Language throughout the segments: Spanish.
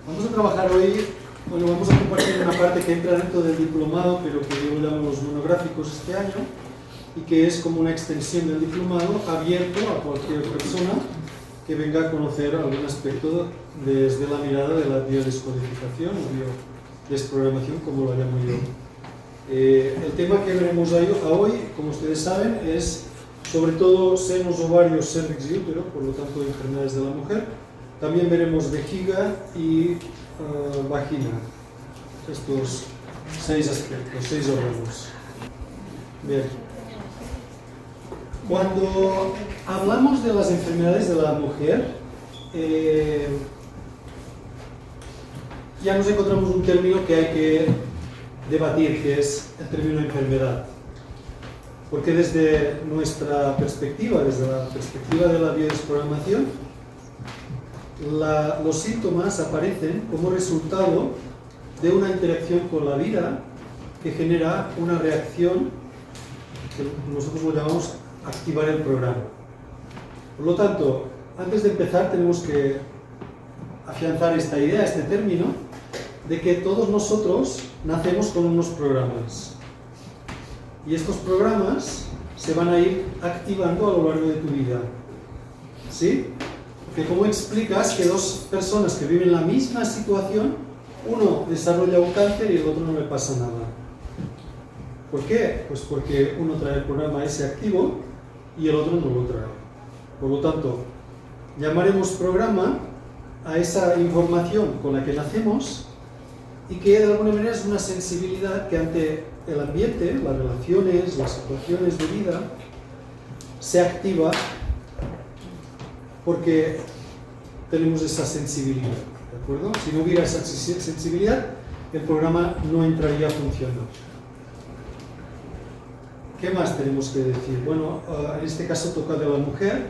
Vamos a trabajar hoy, bueno, vamos a compartir una parte que entra dentro del diplomado, pero que yo llamo los monográficos este año, y que es como una extensión del diplomado abierto a cualquier persona que venga a conocer algún aspecto desde la mirada de la biodescodificación o biodesprogramación, como lo llamo yo. El tema que veremos hoy, como ustedes saben, es sobre todo senos, ovarios, cervix y útero, por lo tanto enfermedades de la mujer. También veremos vejiga y vagina, estos 6 aspectos, 6 órganos. Bien. Cuando hablamos de las enfermedades de la mujer, ya nos encontramos un término que hay que debatir, que es el término enfermedad. Porque desde nuestra perspectiva, desde la perspectiva de la biodesprogramación, los síntomas aparecen como resultado de una interacción con la vida que genera una reacción que nosotros lo llamamos activar el programa. Por lo tanto, antes de empezar tenemos que afianzar esta idea, este término, de que todos nosotros nacemos con unos programas. Y estos programas se van a ir activando a lo largo de tu vida. ¿Sí? Porque ¿cómo explicas que dos personas que viven la misma situación, uno desarrolla un cáncer y el otro no le pasa nada? ¿Por qué? Pues porque uno trae el programa ese activo y el otro no lo trae. Por lo tanto, llamaremos programa a esa información con la que nacemos y que de alguna manera es una sensibilidad que ante el ambiente, las relaciones, las situaciones de vida, se activa porque tenemos esa sensibilidad, ¿de acuerdo? Si no hubiera esa sensibilidad, el programa no entraría funcionando. ¿Qué más tenemos que decir? Bueno, en este caso toca de la mujer,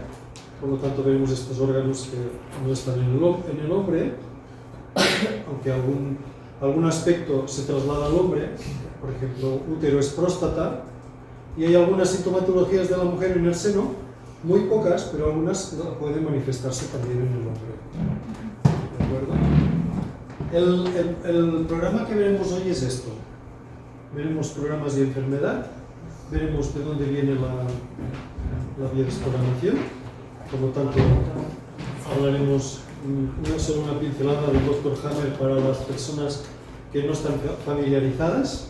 por lo tanto veremos estos órganos que no están en el hombre, aunque algún aspecto se traslada al hombre. Por ejemplo, útero es próstata, y hay algunas sintomatologías de la mujer en el seno, muy pocas, pero algunas pueden manifestarse también en el hombre. ¿De acuerdo? El programa que veremos hoy es esto. Veremos programas de enfermedad, veremos de dónde viene la biodesprogramación, por lo tanto hablaremos solo una pincelada del Dr. Hammer para las personas que no están familiarizadas.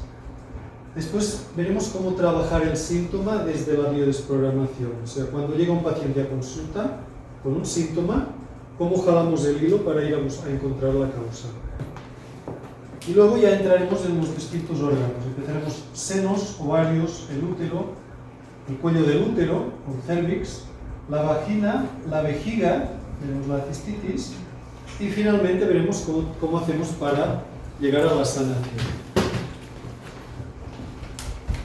Después veremos cómo trabajar el síntoma desde la biodesprogramación, o sea, cuando llega un paciente a consulta con un síntoma, cómo jalamos el hilo para ir a encontrar la causa. Y luego ya entraremos en los distintos órganos. Empezaremos senos, ovarios, el útero, el cuello del útero, con cervix, la vagina, la vejiga, veremos la cistitis, y finalmente veremos cómo hacemos para llegar a la sanación.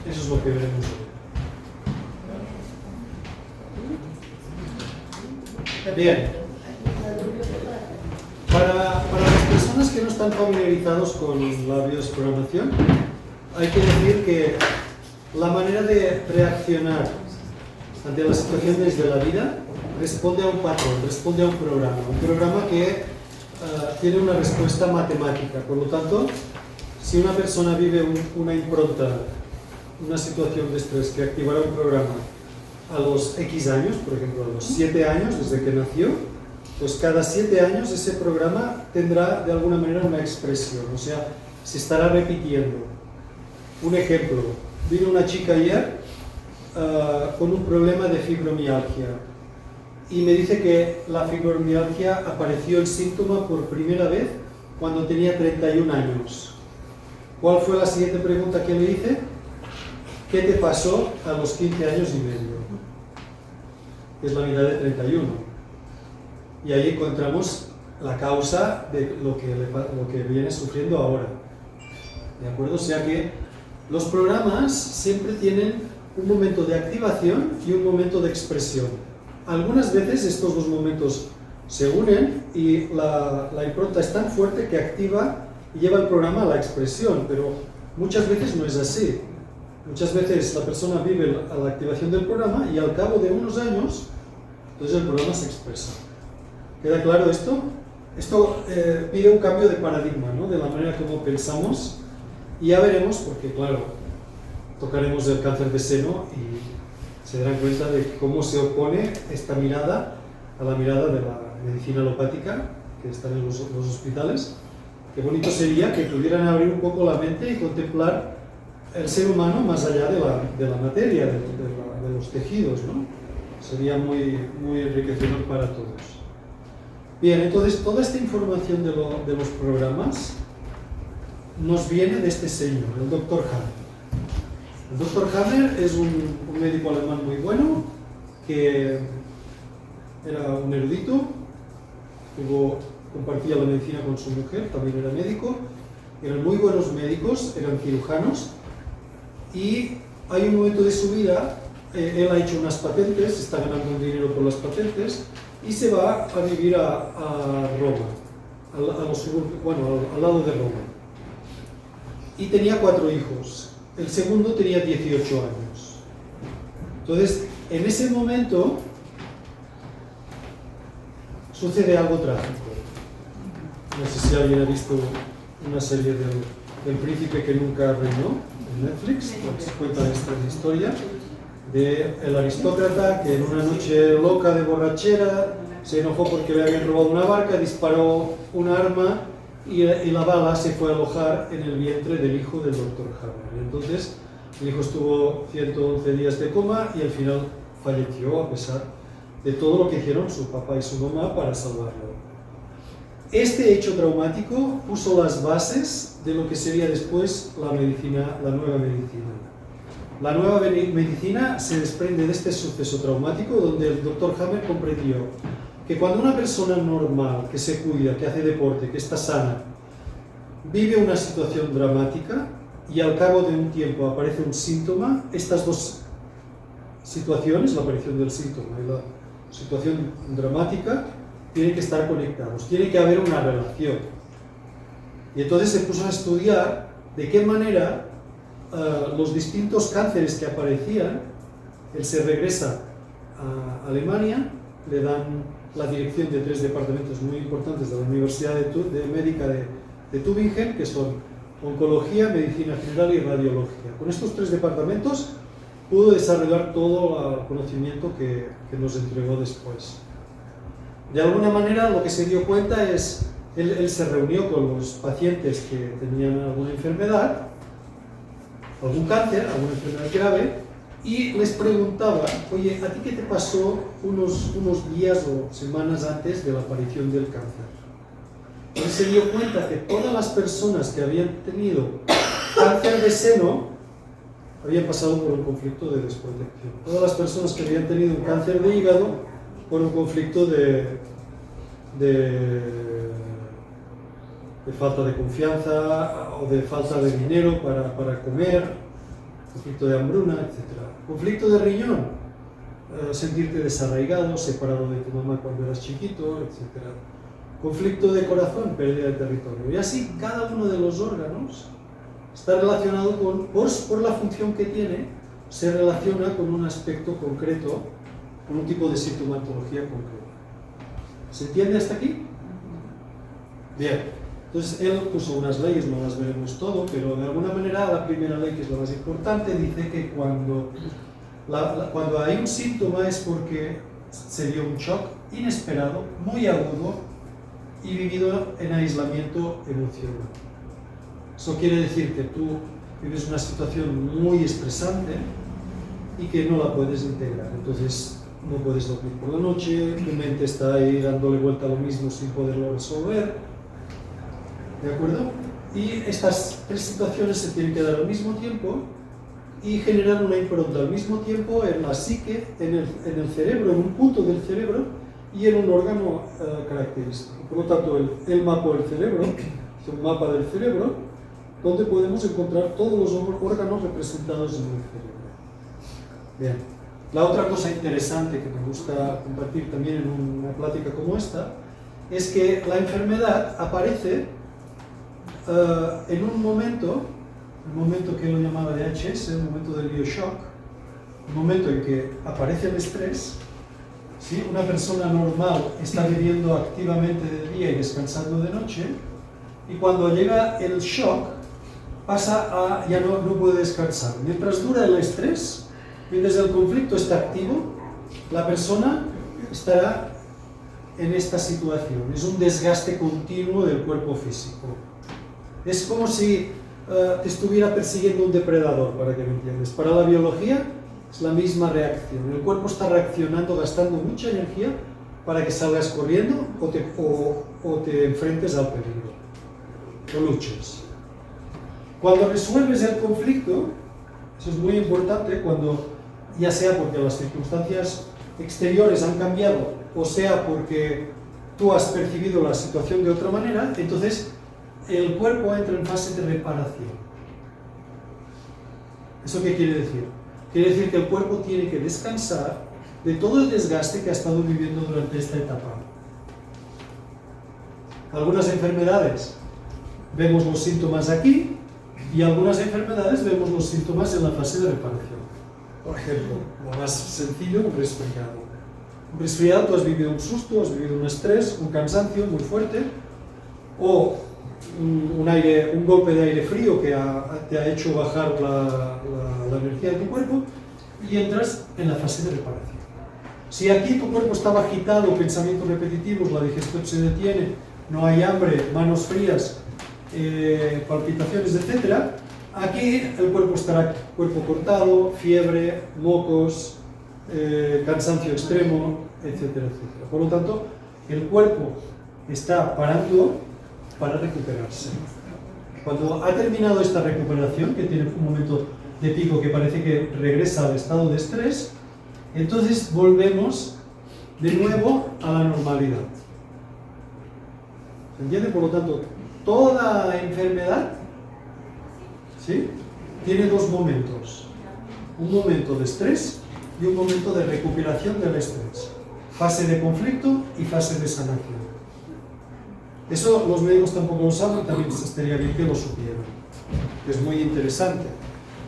Eso es lo que veremos hoy. Bien. Para las personas que no están familiarizados con la biodesprogramación, hay que decir que la manera de reaccionar ante las situaciones de la vida responde a un patrón, responde a un programa que tiene una respuesta matemática. Por lo tanto, si una persona vive una impronta, una situación de estrés que activará un programa a los X años, por ejemplo a los 7 años desde que nació, pues cada 7 años ese programa tendrá de alguna manera una expresión, o sea, se estará repitiendo. Un ejemplo, vino una chica ayer con un problema de fibromialgia y me dice que la fibromialgia apareció el síntoma por primera vez cuando tenía 31 años. ¿Cuál fue la siguiente pregunta que le hice? ¿Qué te pasó a los 15 años y medio? Es la mitad de 31. Y ahí encontramos la causa de lo que viene sufriendo ahora. ¿De acuerdo? O sea que los programas siempre tienen un momento de activación y un momento de expresión. Algunas veces estos dos momentos se unen y la impronta es tan fuerte que activa y lleva el programa a la expresión, pero muchas veces no es así. Muchas veces la persona vive a la activación del programa y al cabo de unos años, entonces el programa se expresa. ¿Queda claro esto? Esto pide un cambio de paradigma, ¿no? De la manera como pensamos, y ya veremos, porque claro, tocaremos el cáncer de seno y se darán cuenta de cómo se opone esta mirada a la mirada de la medicina alopática que está en los hospitales. Qué bonito sería que pudieran abrir un poco la mente y contemplar el ser humano más allá de la materia, de los tejidos, ¿no? Sería muy, muy enriquecedor para todos. Bien, entonces toda esta información de los programas nos viene de este señor, el Dr. Hammer. El Dr. Hammer es un médico alemán muy bueno, que era un erudito, compartía la medicina con su mujer, también era médico, eran muy buenos médicos, eran cirujanos, y hay un momento de su vida, él ha hecho unas patentes, está ganando un dinero por las patentes, y se va a vivir a Roma, al lado de Roma. Y tenía 4 hijos, el segundo tenía 18 años. Entonces, en ese momento, sucede algo trágico. No sé si alguien ha visto una serie del príncipe que nunca reinó en Netflix, que cuenta esta historia del aristócrata que en una noche loca de borrachera se enojó porque le habían robado una barca, disparó un arma y la bala se fue a alojar en el vientre del hijo del Dr. Hammer. Y entonces el hijo estuvo 111 días de coma y al final falleció a pesar de todo lo que hicieron su papá y su mamá para salvarlo. Este hecho traumático puso las bases de lo que sería después la nueva medicina. La nueva medicina se desprende de este suceso traumático donde el Dr. Hammer comprendió que cuando una persona normal, que se cuida, que hace deporte, que está sana, vive una situación dramática y al cabo de un tiempo aparece un síntoma, estas dos situaciones, la aparición del síntoma y la situación dramática, tienen que estar conectados, tiene que haber una relación. Y entonces se puso a estudiar de qué manera los distintos cánceres que aparecían, él se regresa a Alemania, le dan la dirección de 3 departamentos muy importantes de la Universidad Médica de Tübingen, que son oncología, medicina general y radiología. Con estos 3 departamentos pudo desarrollar todo el conocimiento que nos entregó después. De alguna manera lo que se dio cuenta es, él se reunió con los pacientes que tenían alguna enfermedad, algún cáncer, alguna enfermedad grave, y les preguntaba, oye, ¿a ti qué te pasó unos días o semanas antes de la aparición del cáncer? Y se dio cuenta que todas las personas que habían tenido cáncer de seno habían pasado por un conflicto de desprotección. Todas las personas que habían tenido un cáncer de hígado por un conflicto de falta de confianza o de falta de dinero para comer, conflicto de hambruna, etc. Conflicto de riñón, sentirte desarraigado, separado de tu mamá cuando eras chiquito, etc. Conflicto de corazón, pérdida de territorio. Y así cada uno de los órganos está relacionado por la función que tiene, se relaciona con un aspecto concreto, con un tipo de sintomatología concreta. ¿Se entiende hasta aquí? Bien. Entonces él puso unas leyes, no las veremos todo, pero de alguna manera la primera ley, que es la más importante, dice que cuando hay un síntoma es porque se dio un shock inesperado, muy agudo y vivido en aislamiento emocional. Eso quiere decir que tú vives una situación muy estresante y que no la puedes integrar. Entonces no puedes dormir por la noche, tu mente está ahí dándole vuelta a lo mismo sin poderlo resolver. ¿De acuerdo? Y estas 3 situaciones se tienen que dar al mismo tiempo y generar una impronta al mismo tiempo en la psique, en el cerebro, en un punto del cerebro y en un órgano característico. Por lo tanto, el mapa del cerebro es un mapa del cerebro donde podemos encontrar todos los órganos representados en el cerebro. Bien. La otra cosa interesante que me gusta compartir también en una plática como esta es que la enfermedad aparece en un momento, el momento que él lo llamaba de HS, el momento del bioshock, el momento en que aparece el estrés, ¿sí? Una persona normal está viviendo activamente de día y descansando de noche, y cuando llega el shock, pasa a ya no puede descansar. Mientras dura el estrés, mientras el conflicto está activo, la persona estará en esta situación. Es un desgaste continuo del cuerpo físico. Es como si te estuviera persiguiendo un depredador, para que me entiendas. Para la biología es la misma reacción. El cuerpo está reaccionando, gastando mucha energía para que salgas corriendo o te enfrentes al peligro, o luches. Cuando resuelves el conflicto, eso es muy importante, cuando ya sea porque las circunstancias exteriores han cambiado, o sea porque tú has percibido la situación de otra manera, entonces el cuerpo entra en fase de reparación. ¿Eso qué quiere decir? Quiere decir que el cuerpo tiene que descansar de todo el desgaste que ha estado viviendo durante esta etapa. Algunas enfermedades vemos los síntomas aquí, y algunas enfermedades vemos los síntomas en la fase de reparación. Por ejemplo, lo más sencillo, un resfriado. Un resfriado, tú has vivido un susto, has vivido un estrés, un cansancio muy fuerte, o un golpe de aire frío que te ha hecho bajar la energía de tu cuerpo, y entras en la fase de reparación. Si aquí tu cuerpo estaba agitado, pensamientos repetitivos, la digestión se detiene, no hay hambre, manos frías, palpitaciones, etc., aquí el cuerpo estará cuerpo cortado, fiebre, mocos, cansancio extremo, etcétera, etcétera. Por lo tanto, el cuerpo está parando para recuperarse. Cuando ha terminado esta recuperación, que tiene un momento de pico que parece que regresa al estado de estrés, entonces volvemos de nuevo a la normalidad. ¿Se entiende? Por lo tanto, toda enfermedad, ¿sí?, tiene dos momentos. Un momento de estrés y un momento de recuperación del estrés. Fase de conflicto y fase de sanación. Eso los médicos tampoco lo saben, también estaría bien que lo supieran. Es muy interesante.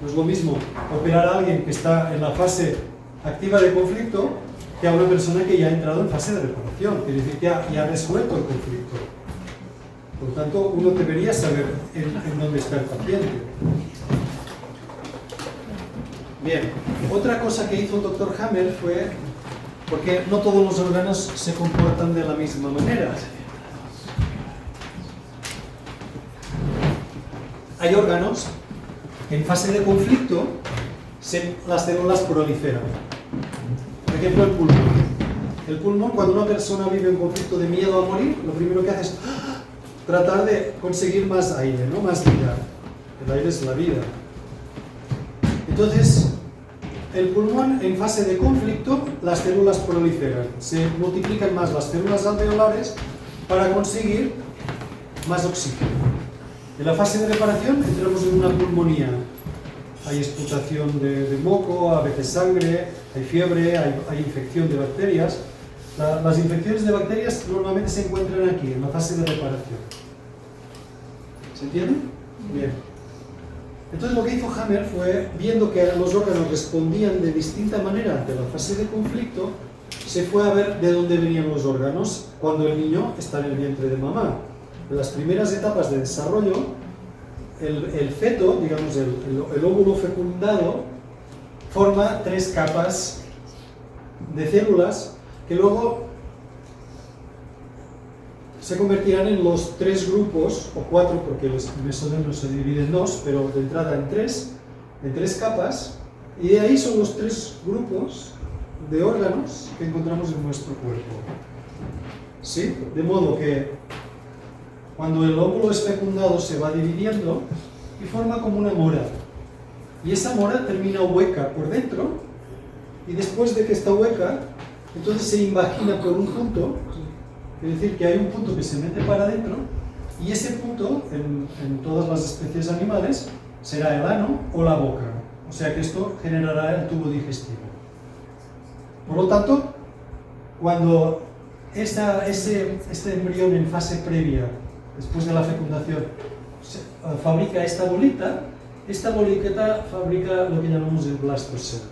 No es lo mismo operar a alguien que está en la fase activa de conflicto que a una persona que ya ha entrado en fase de reparación, quiere decir que ya ha resuelto el conflicto. Por lo tanto, uno debería saber en dónde está el paciente. Bien, otra cosa que hizo el Dr. Hammer fue, porque no todos los órganos se comportan de la misma manera. Hay órganos que en fase de conflicto las células proliferan. Por ejemplo, el pulmón. El pulmón, cuando una persona vive en conflicto de miedo a morir, lo primero que hace es tratar de conseguir más aire, ¿no? Más vida. El aire es la vida. Entonces, el pulmón en fase de conflicto, las células proliferan. Se multiplican más las células alveolares para conseguir más oxígeno. En la fase de reparación entramos en una pulmonía. Hay expulsación de moco, a veces sangre, hay fiebre, hay infección de bacterias. Las infecciones de bacterias normalmente se encuentran aquí, en la fase de reparación. ¿Se entiende? Bien. Entonces lo que hizo Hammer fue, viendo que los órganos respondían de distinta manera ante la fase de conflicto, se fue a ver de dónde venían los órganos cuando el niño está en el vientre de mamá. En las primeras etapas de desarrollo, el feto, digamos el óvulo fecundado, forma 3 capas de células que luego se convertirán en los 3 grupos, o 4, porque el mesodendro se divide en 2, pero de entrada en 3 capas, y de ahí son los 3 grupos de órganos que encontramos en nuestro cuerpo. ¿Sí? De modo que cuando el óvulo es fecundado se va dividiendo y forma como una mora. Y esa mora termina hueca por dentro, y después de que está hueca, entonces se invagina por un punto, es decir, que hay un punto que se mete para adentro, y ese punto, en todas las especies animales, será el ano o la boca. O sea que esto generará el tubo digestivo. Por lo tanto, cuando este embrión en fase previa, después de la fecundación, fabrica esta bolita fabrica lo que llamamos el blastocelo,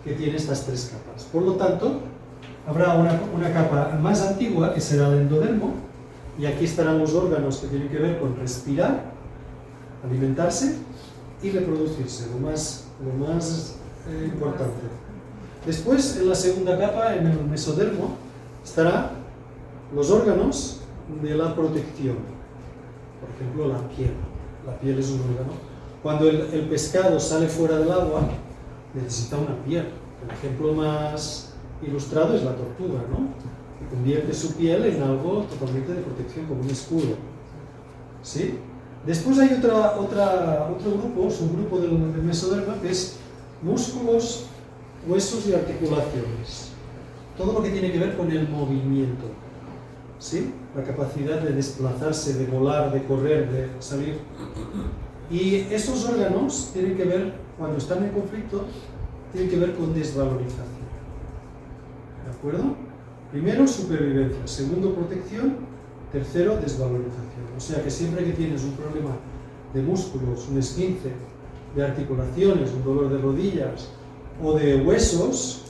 que tiene estas 3 capas. Por lo tanto, habrá una capa más antigua que será el endodermo, y aquí estarán los órganos que tienen que ver con respirar, alimentarse y reproducirse, lo más importante. Después, en la segunda capa, en el mesodermo, estarán los órganos de la protección. Por ejemplo, la piel. La piel es un órgano. Cuando el pescado sale fuera del agua, necesita una piel. El ejemplo más ilustrado es la tortuga, ¿no? Que convierte su piel en algo totalmente de protección, como un escudo. ¿Sí? Después hay otro grupo, subgrupo del mesodermo, que es músculos, huesos y articulaciones. Todo lo que tiene que ver con el movimiento. ¿Sí? La capacidad de desplazarse, de volar, de correr, de salir. Y esos órganos tienen que ver, cuando están en conflicto, tienen que ver con desvalorización. ¿De acuerdo? Primero, supervivencia. Segundo, protección. Tercero, desvalorización. O sea que siempre que tienes un problema de músculos, un esguince, de articulaciones, un dolor de rodillas o de huesos,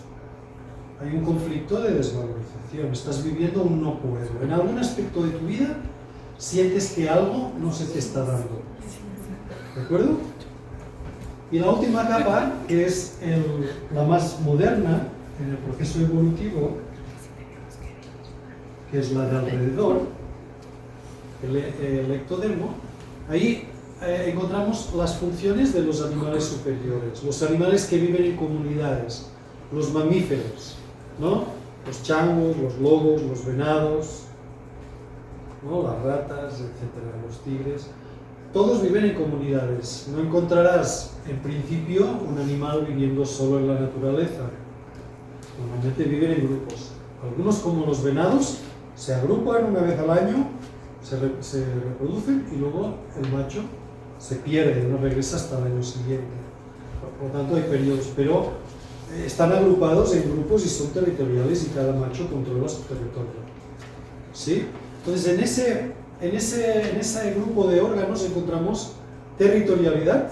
hay un conflicto de desvalorización. Estás viviendo un no puedo. En algún aspecto de tu vida sientes que algo no se te está dando. ¿De acuerdo? Y la última capa, que es la más moderna en el proceso evolutivo, que es la de alrededor, el ectodermo, ahí encontramos las funciones de los animales superiores, los animales que viven en comunidades, los mamíferos, ¿no? Los changos, los lobos, los venados, ¿no? Las ratas, etcétera, los tigres. Todos viven en comunidades. No encontrarás, en principio, un animal viviendo solo en la naturaleza. Normalmente viven en grupos. Algunos, como los venados, se agrupan una vez al año, se reproducen y luego el macho se pierde, no regresa hasta el año siguiente. Por lo tanto, hay periodos, pero están agrupados en grupos y son territoriales y cada macho controla su territorio. ¿Sí? Entonces, en ese grupo de órganos encontramos territorialidad,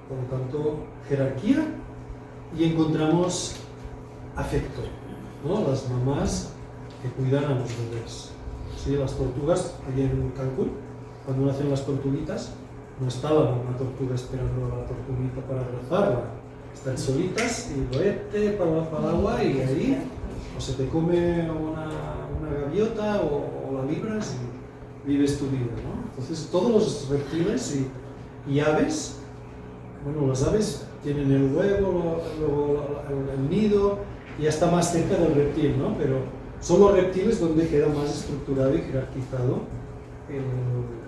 por lo tanto, jerarquía, y encontramos afecto, ¿no? Las mamás que cuidan a los bebés. ¿Sí? Las tortugas, allí en Cancún, cuando nacen las tortuguitas, no está la mamá tortuga esperando a la tortuguita para abrazarla. Están solitas y vete para el agua y ahí o se te come una gaviota o la libras y vives tu vida, ¿no? Entonces todos los reptiles y aves, bueno, las aves tienen el huevo, luego el nido y ya está más cerca del reptil, ¿no? Pero son los reptiles donde queda más estructurado y jerarquizado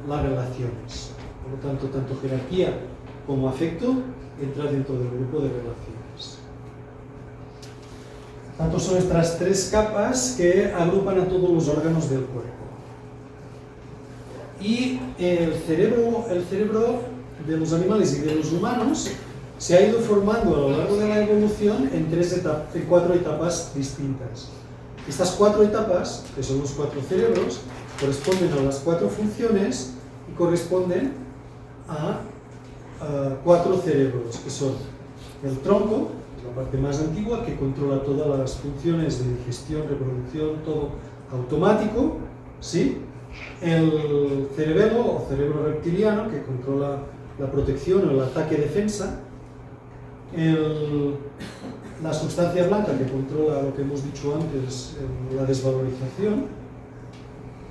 las relaciones. Por lo tanto, tanto jerarquía como afecto entra dentro del grupo de relaciones. Tanto son estas tres capas que agrupan a todos los órganos del cuerpo. Y el cerebro de los animales y de los humanos se ha ido formando a lo largo de la evolución en 4 etapas distintas. Estas 4 etapas, que son los 4 cerebros, corresponden a las 4 funciones y corresponden a 4 cerebros, que son el tronco, la parte más antigua, que controla todas las funciones de digestión, reproducción, todo automático, ¿sí? El cerebelo o cerebro reptiliano, que controla la protección o el ataque-defensa, la sustancia blanca, que controla lo que hemos dicho antes, la desvalorización,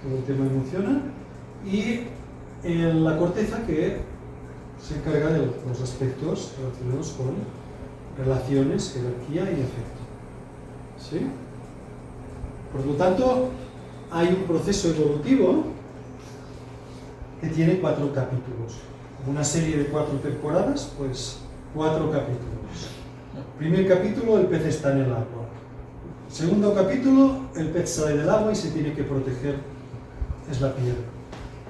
todo el tema emocional, y la corteza, que se encarga de los aspectos relacionados con relaciones, jerarquía y afecto. ¿Sí? Por lo tanto, hay un proceso evolutivo que tiene 4 capítulos. Una serie de 4 temporadas, pues 4 capítulos. Primer capítulo, el pez está en el agua. Segundo capítulo, el pez sale del agua y se tiene que proteger, es la piel.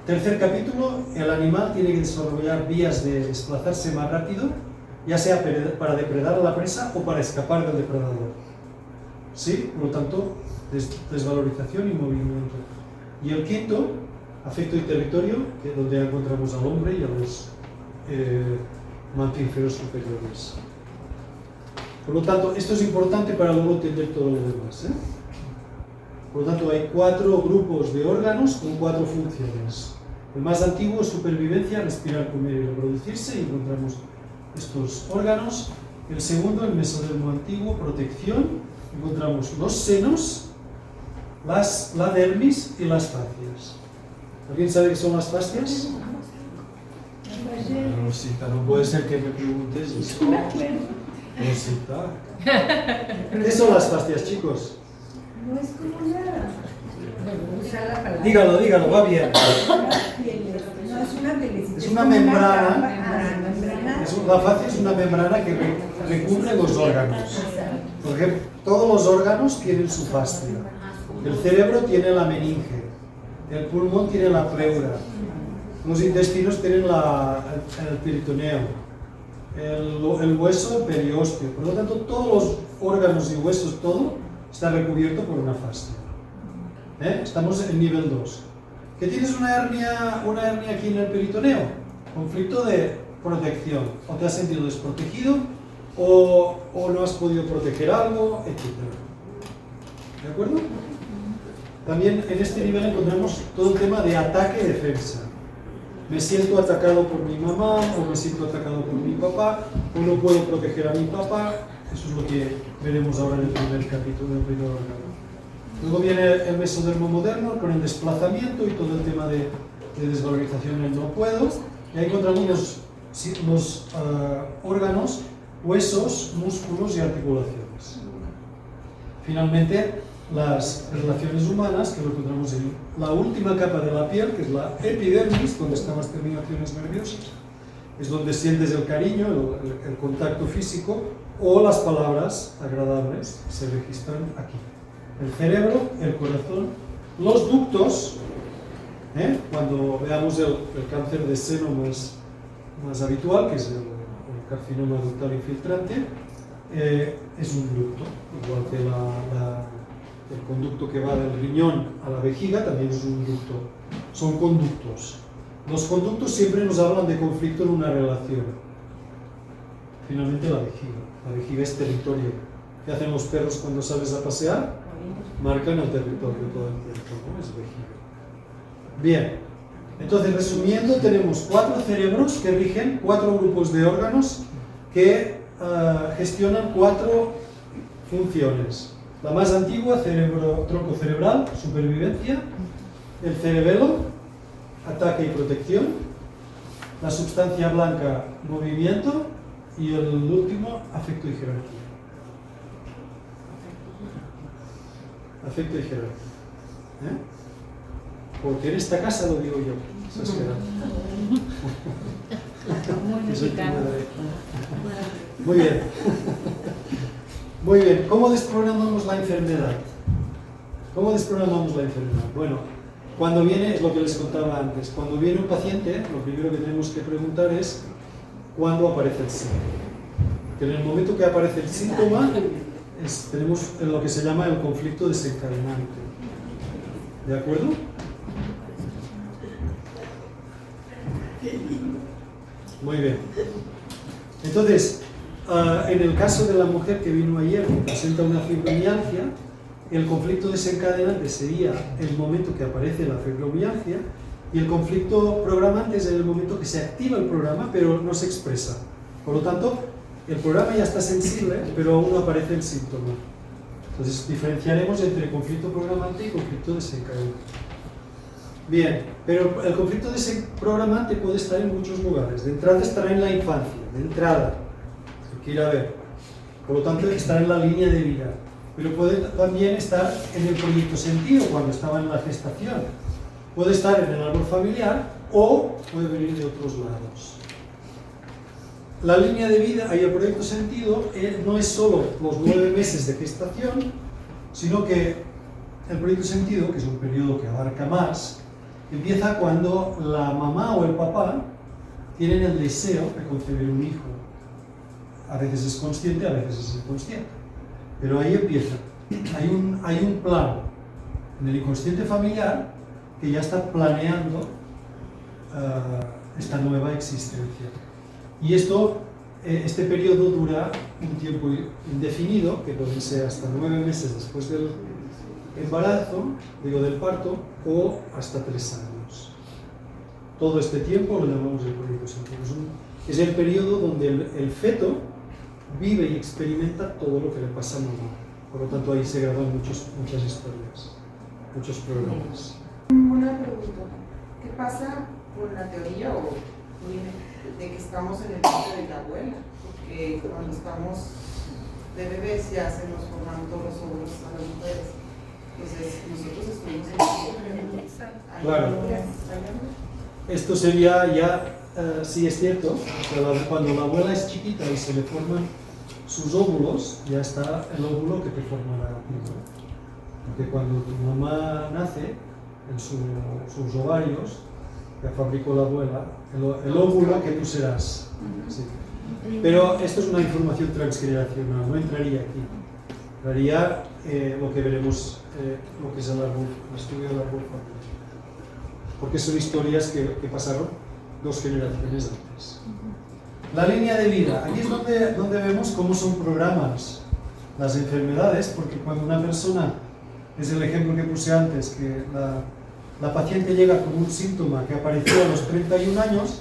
Tercer capítulo, el animal tiene que desarrollar vías de desplazarse más rápido, ya sea para depredar a la presa o para escapar del depredador. ¿Sí? Por lo tanto, desvalorización y movimiento. Y el quinto, afecto y territorio, que es donde encontramos al hombre y a los mamíferos superiores. Por lo tanto, esto es importante para luego entender todo lo demás, ¿eh? Por lo tanto, hay 4 grupos de órganos con 4 funciones. El más antiguo es supervivencia, respirar, comer y reproducirse, y encontramos estos órganos. El segundo, el mesodermo antiguo, protección, encontramos los senos, la dermis y las fascias. ¿Alguien sabe qué son las fascias? Rosita, no puede ser que me preguntes eso. Rosita. ¿Qué son las fascias, chicos? No es como nada. Usar la palabra. Dígalo, va bien. No es una pielecita. Es una membrana. La fascia es una membrana que recubre los órganos. Por ejemplo, todos los órganos tienen su fascia. El cerebro tiene la meninge, el pulmón tiene la pleura, los intestinos tienen el peritoneo, el hueso, el periósteo. Por lo tanto, todos los órganos y huesos, todo está recubierto por una fascia. Estamos en nivel 2. ¿Que tienes una hernia aquí en el peritoneo? Conflicto de protección. O te has sentido desprotegido, o no has podido proteger algo, etc. ¿De acuerdo? También en este nivel encontramos todo el tema de ataque-defensa. Me siento atacado por mi mamá, o me siento atacado por mi papá, o no puedo proteger a mi papá. Eso es lo que veremos ahora en el primer capítulo del primer órgano. Luego viene el mesodermo moderno con el desplazamiento y todo el tema de desvalorización del no puedo. Y ahí encontramos los órganos, huesos, músculos y articulaciones. Finalmente, las relaciones humanas, que lo encontramos en la última capa de la piel, que es la epidermis, donde están las terminaciones nerviosas. Es donde sientes el cariño, el contacto físico, o las palabras agradables se registran aquí. El cerebro, el corazón, los ductos, cuando veamos el cáncer de seno más habitual, que es el carcinoma ductal infiltrante, es un ducto, igual que el conducto que va del riñón a la vejiga también es un ducto. Son conductos. Los conductos siempre nos hablan de conflicto en una relación. Finalmente la vejiga. La vejiga es territorio. ¿Qué hacen los perros cuando sales a pasear? Marcan el territorio todo el tiempo, ¿no? Es vejiga. Bien. Entonces, resumiendo, tenemos 4 cerebros que rigen 4 grupos de órganos que gestionan 4 funciones. La más antigua, tronco cerebral, supervivencia. El cerebelo, ataque y protección. La sustancia blanca, movimiento. Y el último, afecto y jerarquía. Afecto y jerarquía. Porque en esta casa lo digo yo. Muy bien. Muy bien. ¿Cómo desprogramamos la enfermedad? ¿Cómo desprogramamos la enfermedad? Bueno, cuando viene, es lo que les contaba antes, cuando viene un paciente, lo primero que tenemos que preguntar es ¿cuándo aparece el síntoma? Que en el momento que aparece el síntoma, tenemos lo que se llama el conflicto desencadenante. ¿De acuerdo? Muy bien. Entonces, en el caso de la mujer que vino ayer que presenta una fibromialgia, el conflicto desencadenante sería el momento que aparece la fibromialgia, y el conflicto programante es el momento que se activa el programa pero no se expresa. Por lo tanto, el programa ya está sensible pero aún no aparece el síntoma. Entonces diferenciaremos entre conflicto programante y conflicto desencadenante. Bien, pero el conflicto programante puede estar en muchos lugares. De entrada estará en la infancia, de entrada, se quiere ver. Por lo tanto, estará en la línea de vida. Pero puede también estar en el proyecto sentido, cuando estaba en la gestación. Puede estar en el árbol familiar o puede venir de otros lados. La línea de vida y el proyecto sentido no es solo los 9 meses de gestación, sino que el proyecto sentido, que es un periodo que abarca más, empieza cuando la mamá o el papá tienen el deseo de concebir un hijo. A veces es consciente, a veces es inconsciente. Pero ahí empieza. Hay un plan en el inconsciente familiar que ya está planeando esta nueva existencia. Y este periodo dura un tiempo indefinido, que pueden ser hasta 9 meses después embarazo, del parto, o hasta 3 años. Todo este tiempo lo llamamos el periodo científico. Es el periodo donde el feto vive y experimenta todo lo que le pasa a mamá. Por lo tanto, ahí se graban muchas historias, muchos programas. Una pregunta. ¿Qué pasa con la teoría de que estamos en el vientre de la abuela? Porque cuando estamos de bebés ya se nos forman todos los óvulos a las mujeres. Entonces, nosotros estuvimos en el vientre. Claro. Esto sería ya, sí es cierto, cuando la abuela es chiquita y se le forman sus óvulos, ya está el óvulo que te formará a ti, ¿no? Porque cuando tu mamá nace, en sus ovarios, que fabricó la abuela, el óvulo que tú serás. Sí. Pero esto es una información transgeneracional, no entraría aquí. Entraría lo que veremos, lo que es el estudio del árbol familiar. Porque son historias que pasaron 2 generaciones antes. La línea de vida. Aquí es donde vemos cómo son programas las enfermedades, porque cuando una persona, es el ejemplo que puse antes, que la paciente llega con un síntoma que apareció a los 31 años,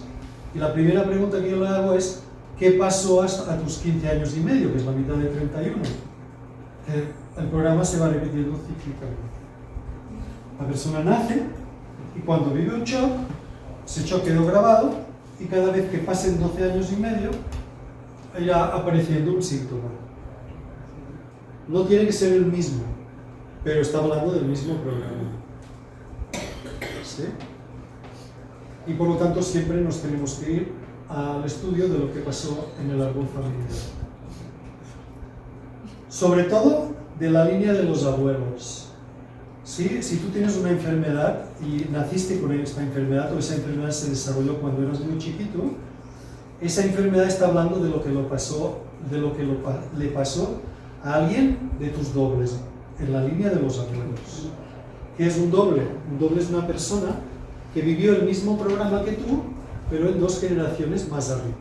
y la primera pregunta que yo le hago es, ¿qué pasó hasta tus 15 años y medio, que es la mitad de 31? El programa se va repitiendo cíclicamente. La persona nace, y cuando vive un shock, ese shock quedó grabado, y cada vez que pasen 12 años y medio, irá apareciendo un síntoma. No tiene que ser el mismo, pero está hablando del mismo programa. ¿Sí? Y por lo tanto siempre nos tenemos que ir al estudio de lo que pasó en el árbol familiar. Sobre todo de la línea de los abuelos. ¿Sí? Si tú tienes una enfermedad y naciste con esta enfermedad o esa enfermedad se desarrolló cuando eras muy chiquito, esa enfermedad está hablando de lo que le pasó a alguien de tus dobles, en la línea de los abuelos. ¿Qué es un doble? Un doble es una persona que vivió el mismo programa que tú, pero en 2 generaciones más arriba.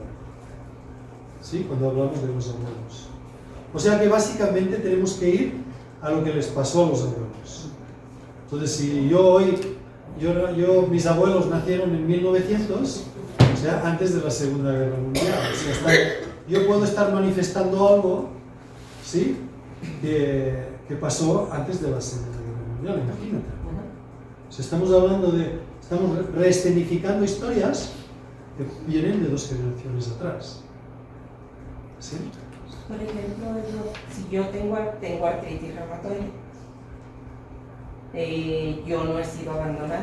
¿Sí? Cuando hablamos de los abuelos. O sea que básicamente tenemos que ir a lo que les pasó a los abuelos. Entonces, si mis abuelos nacieron en 1900, o sea, antes de la Segunda Guerra Mundial, o sea, yo puedo estar manifestando algo, ¿sí?, que pasó antes de la Segunda Guerra Mundial, imagínate. O sea, estamos reescenificando historias que vienen de 2 generaciones atrás. ¿Sí? Por ejemplo, si yo tengo artritis reumatoide, yo no he sido abandonada,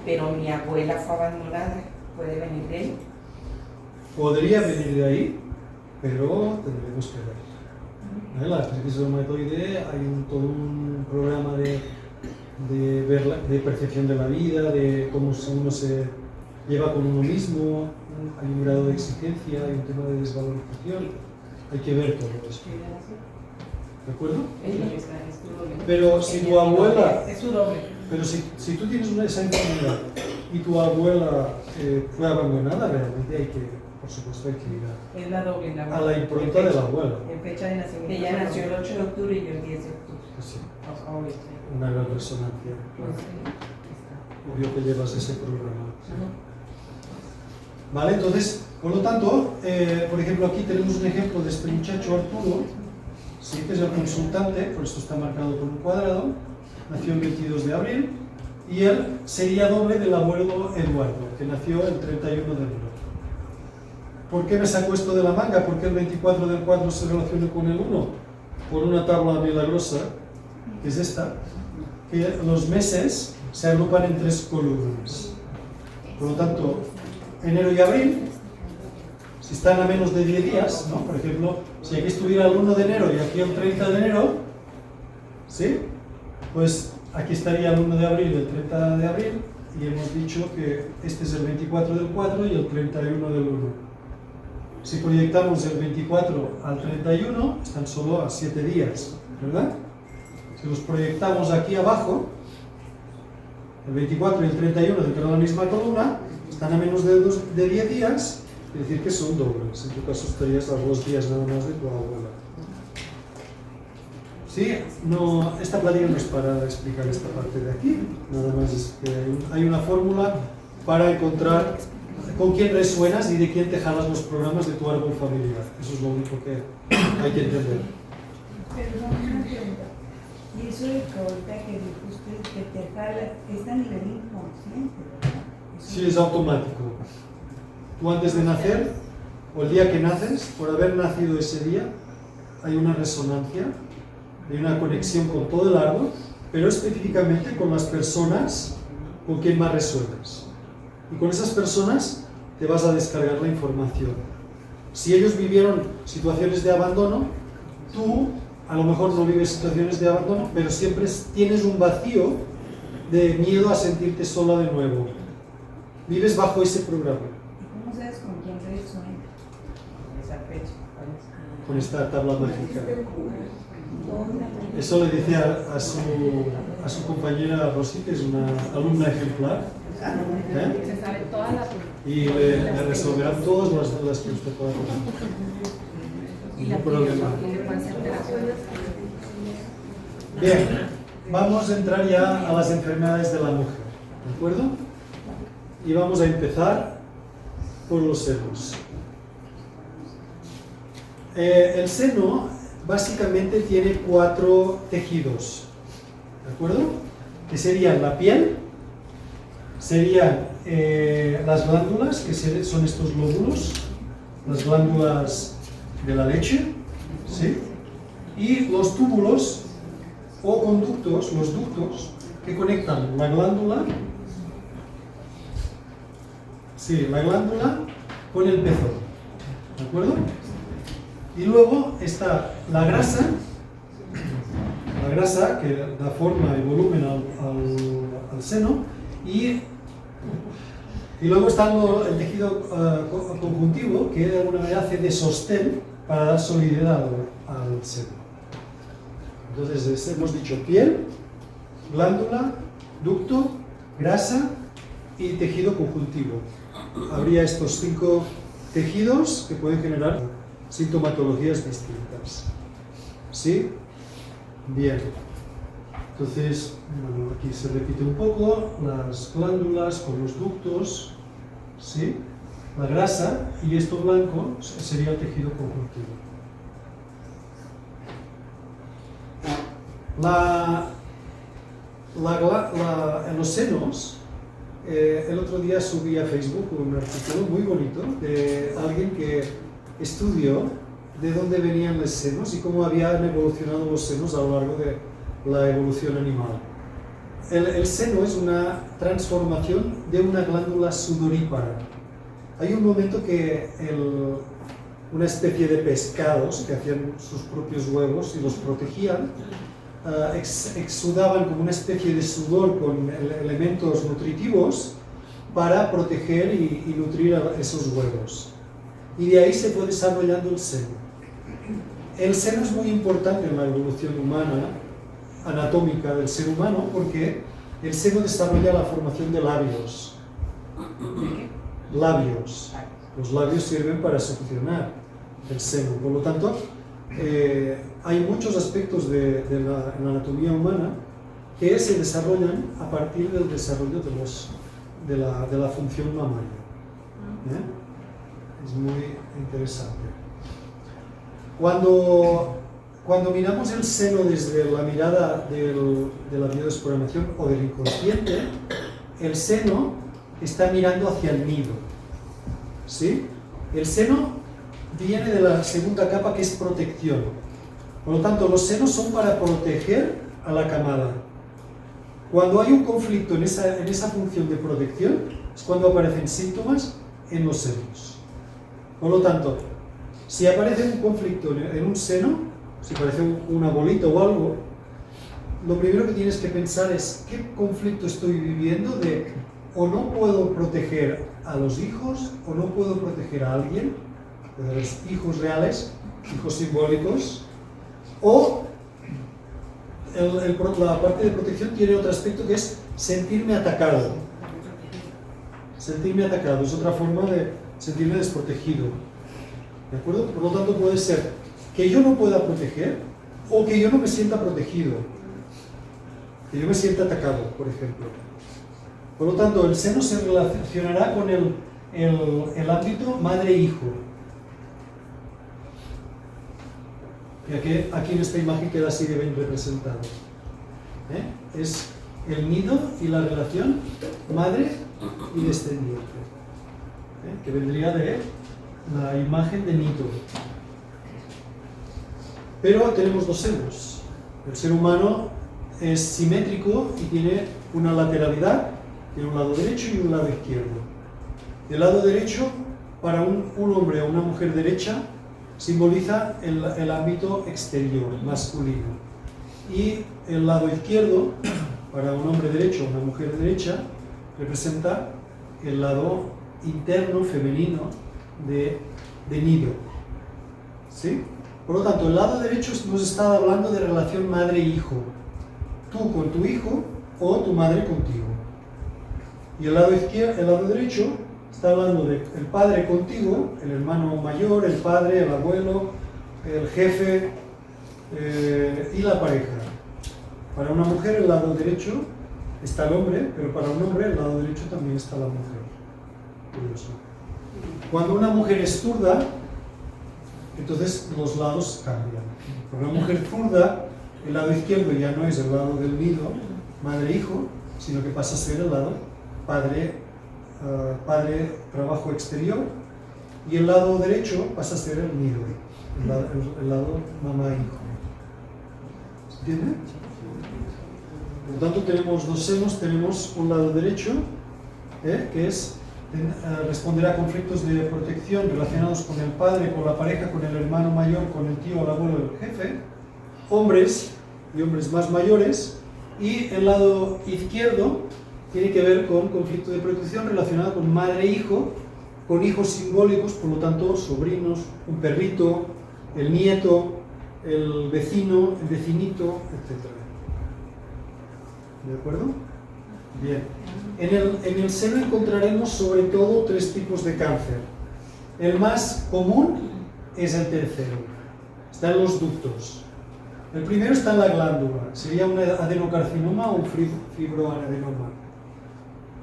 pero mi abuela fue abandonada, ¿puede venir de ahí? Podría venir de ahí, pero tendremos que ver. La artritis reumatoide hay todo un programa de percepción de la vida, de cómo uno se lleva con uno mismo, hay un grado de exigencia, hay un tema de desvalorización, hay que ver todo eso. ¿De acuerdo? Pero si tu abuela, pero si tú tienes esa enfermedad y tu abuela fue abandonada, realmente por supuesto hay que ir a la impronta de la abuela. En fecha de nacimiento. Ella nació el 8 de octubre y yo el 10 de octubre. Pues sí, una gran resonancia. Obvio que llevas ese programa. ¿Sí? Vale, entonces, por lo tanto, por ejemplo, aquí tenemos un ejemplo de este muchacho Arturo. Sí, que es el consultante, por esto está marcado con un cuadrado, nació el 22 de abril y él sería doble del abuelo Eduardo, que nació el 31 de enero. ¿Por qué me saco esto de la manga? ¿Por qué el 24 del 4 se relaciona con el 1? Por una tabla milagrosa, que es esta, que los meses se agrupan en 3 columnas. Por lo tanto, enero y abril, si están a menos de 10 días, ¿no? Por ejemplo, si aquí estuviera el 1 de enero y aquí el 30 de enero, ¿sí? Pues aquí estaría el 1 de abril y el 30 de abril, y hemos dicho que este es el 24 del 4 y el 31 del 1. Si proyectamos el 24 al 31, están solo a 7 días, ¿verdad? Si los proyectamos aquí abajo, el 24 y el 31 dentro de la misma columna, están a menos de 10 días, es decir que son dobles. En tu caso estarías a 2 días nada más de tu abuela. Sí, no, esta plática no es para explicar esta parte de aquí, nada más es que hay una fórmula para encontrar con quién resuenas y de quién te jalas los programas de tu árbol familiar. Eso es lo único que hay que entender. Perdón, una pregunta. Y eso de que ahorita que dijo usted que te jala, es a nivel inconsciente, ¿verdad? Sí, es automático. Tú antes de nacer, o el día que naces, por haber nacido ese día, hay una resonancia, hay una conexión con todo el árbol, pero específicamente con las personas con quien más resuenas. Y con esas personas te vas a descargar la información. Si ellos vivieron situaciones de abandono, tú a lo mejor no vives situaciones de abandono, pero siempre tienes un vacío de miedo a sentirte sola de nuevo. Vives bajo ese programa. ¿Y cómo sabes con quién resuena? Esa fecha. Con esta tabla mágica. Eso le decía a su compañera Rosy, que es una alumna ejemplar, Se sabe toda la y le resolverán todas las dudas que usted pueda tener. Ningún problema. Bien, vamos a entrar ya a las enfermedades de la mujer, ¿de acuerdo? Y vamos a empezar por los senos. El seno básicamente tiene 4 tejidos, ¿de acuerdo? Que serían la piel, serían las glándulas, que son estos lóbulos, las glándulas de la leche, ¿sí? Y los túbulos o conductos, los ductos, que conectan la glándula, sí, la glándula con el pezón, ¿de acuerdo? Y luego está la grasa que da forma y volumen al seno, y luego está el tejido conjuntivo, que de alguna manera hace de sostén para dar solidez al seno. Entonces hemos dicho piel, glándula, ducto, grasa y tejido conjuntivo. Habría estos 5 tejidos que pueden generar sintomatologías distintas. ¿Sí? Bien. Entonces, bueno, aquí se repite un poco las glándulas con los ductos, ¿sí? La grasa, y esto blanco sería el tejido conjuntivo. En los senos, el otro día subí a Facebook un artículo muy bonito de alguien que estudió de dónde venían los senos y cómo habían evolucionado los senos a lo largo de la evolución animal. El seno es una transformación de una glándula sudorípara. Hay un momento que una especie de pescados que hacían sus propios huevos y los protegían, exudaban como una especie de sudor con elementos nutritivos para proteger y nutrir a esos huevos. Y de ahí se fue desarrollando el seno. El seno es muy importante en la evolución humana, anatómica del ser humano, porque el seno desarrolla la formación de labios. Labios. Los labios sirven para succionar el seno. Por lo tanto, hay muchos aspectos en la anatomía humana que se desarrollan a partir del desarrollo de la función mamaria. Es muy interesante. Cuando miramos el seno desde la mirada de la biodesprogramación o del inconsciente, el seno está mirando hacia el nido. ¿Sí? El seno viene de la segunda capa, que es protección. Por lo tanto, los senos son para proteger a la camada. Cuando hay un conflicto en esa función de protección, es cuando aparecen síntomas en los senos. Por lo tanto, si aparece un conflicto en un seno, si aparece una bolita o algo, lo primero que tienes que pensar es qué conflicto estoy viviendo de o no puedo proteger a los hijos o no puedo proteger a alguien, de los hijos reales, hijos simbólicos, o la parte de protección tiene otro aspecto que es sentirme atacado. Sentirme atacado es otra forma de sentirme desprotegido. ¿De acuerdo? Por lo tanto, puede ser que yo no pueda proteger o que yo no me sienta protegido, que yo me sienta atacado, por ejemplo. Por lo tanto, el seno se relacionará con el ámbito madre-hijo. Y aquí en esta imagen queda así de bien representado. Es el nido y la relación madre y descendiente, que vendría de la imagen de nido. Pero tenemos dos senos. El ser humano es simétrico y tiene una lateralidad, tiene un lado derecho y un lado izquierdo. El lado derecho, para un hombre o una mujer derecha, simboliza el ámbito exterior, masculino. Y el lado izquierdo, para un hombre derecho o una mujer derecha, representa el lado interno, femenino, de nido. ¿Sí? Por lo tanto, el lado derecho nos está hablando de relación madre-hijo. Tú con tu hijo o tu madre contigo. Y el lado izquierdo, el lado derecho, está hablando del padre contigo, el hermano mayor, el padre, el abuelo, el jefe y la pareja. Para una mujer el lado derecho está el hombre, pero para un hombre el lado derecho también está la mujer. Curioso. Cuando una mujer es zurda, entonces los lados cambian. Para una mujer zurda, el lado izquierdo ya no es el lado del nido, madre-hijo, sino que pasa a ser el lado padre-trabajo exterior, y el lado derecho pasa a ser el nido, el lado mamá-hijo. ¿Se entiende? Por lo tanto, tenemos dos senos, tenemos un lado derecho, que responderá a conflictos de protección relacionados con el padre, con la pareja, con el hermano mayor, con el tío, el abuelo, el jefe, hombres y hombres más mayores, y el lado izquierdo tiene que ver con conflicto de protección relacionado con madre e hijo, con hijos simbólicos, por lo tanto, sobrinos, un perrito, el nieto, el vecino, el vecinito, etc. ¿De acuerdo? Bien. En el seno encontraremos sobre todo tres tipos de cáncer. El más común es el tercero. Está en los ductos. El primero está en la glándula. Sería un adenocarcinoma o un fibroadenoma.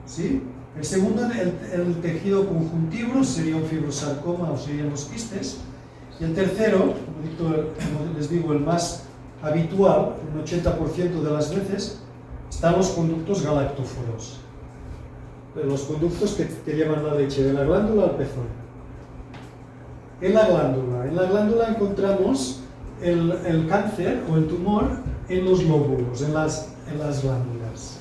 ¿Sí? El segundo, el tejido conjuntivo, sería un fibrosarcoma o serían los quistes. Y el tercero, como les digo, el más habitual, un 80% de las veces, están los conductos galactóforos. Los conductos que llevan la leche de la glándula al pezón. En la glándula encontramos el cáncer o el tumor en los lóbulos, en las glándulas.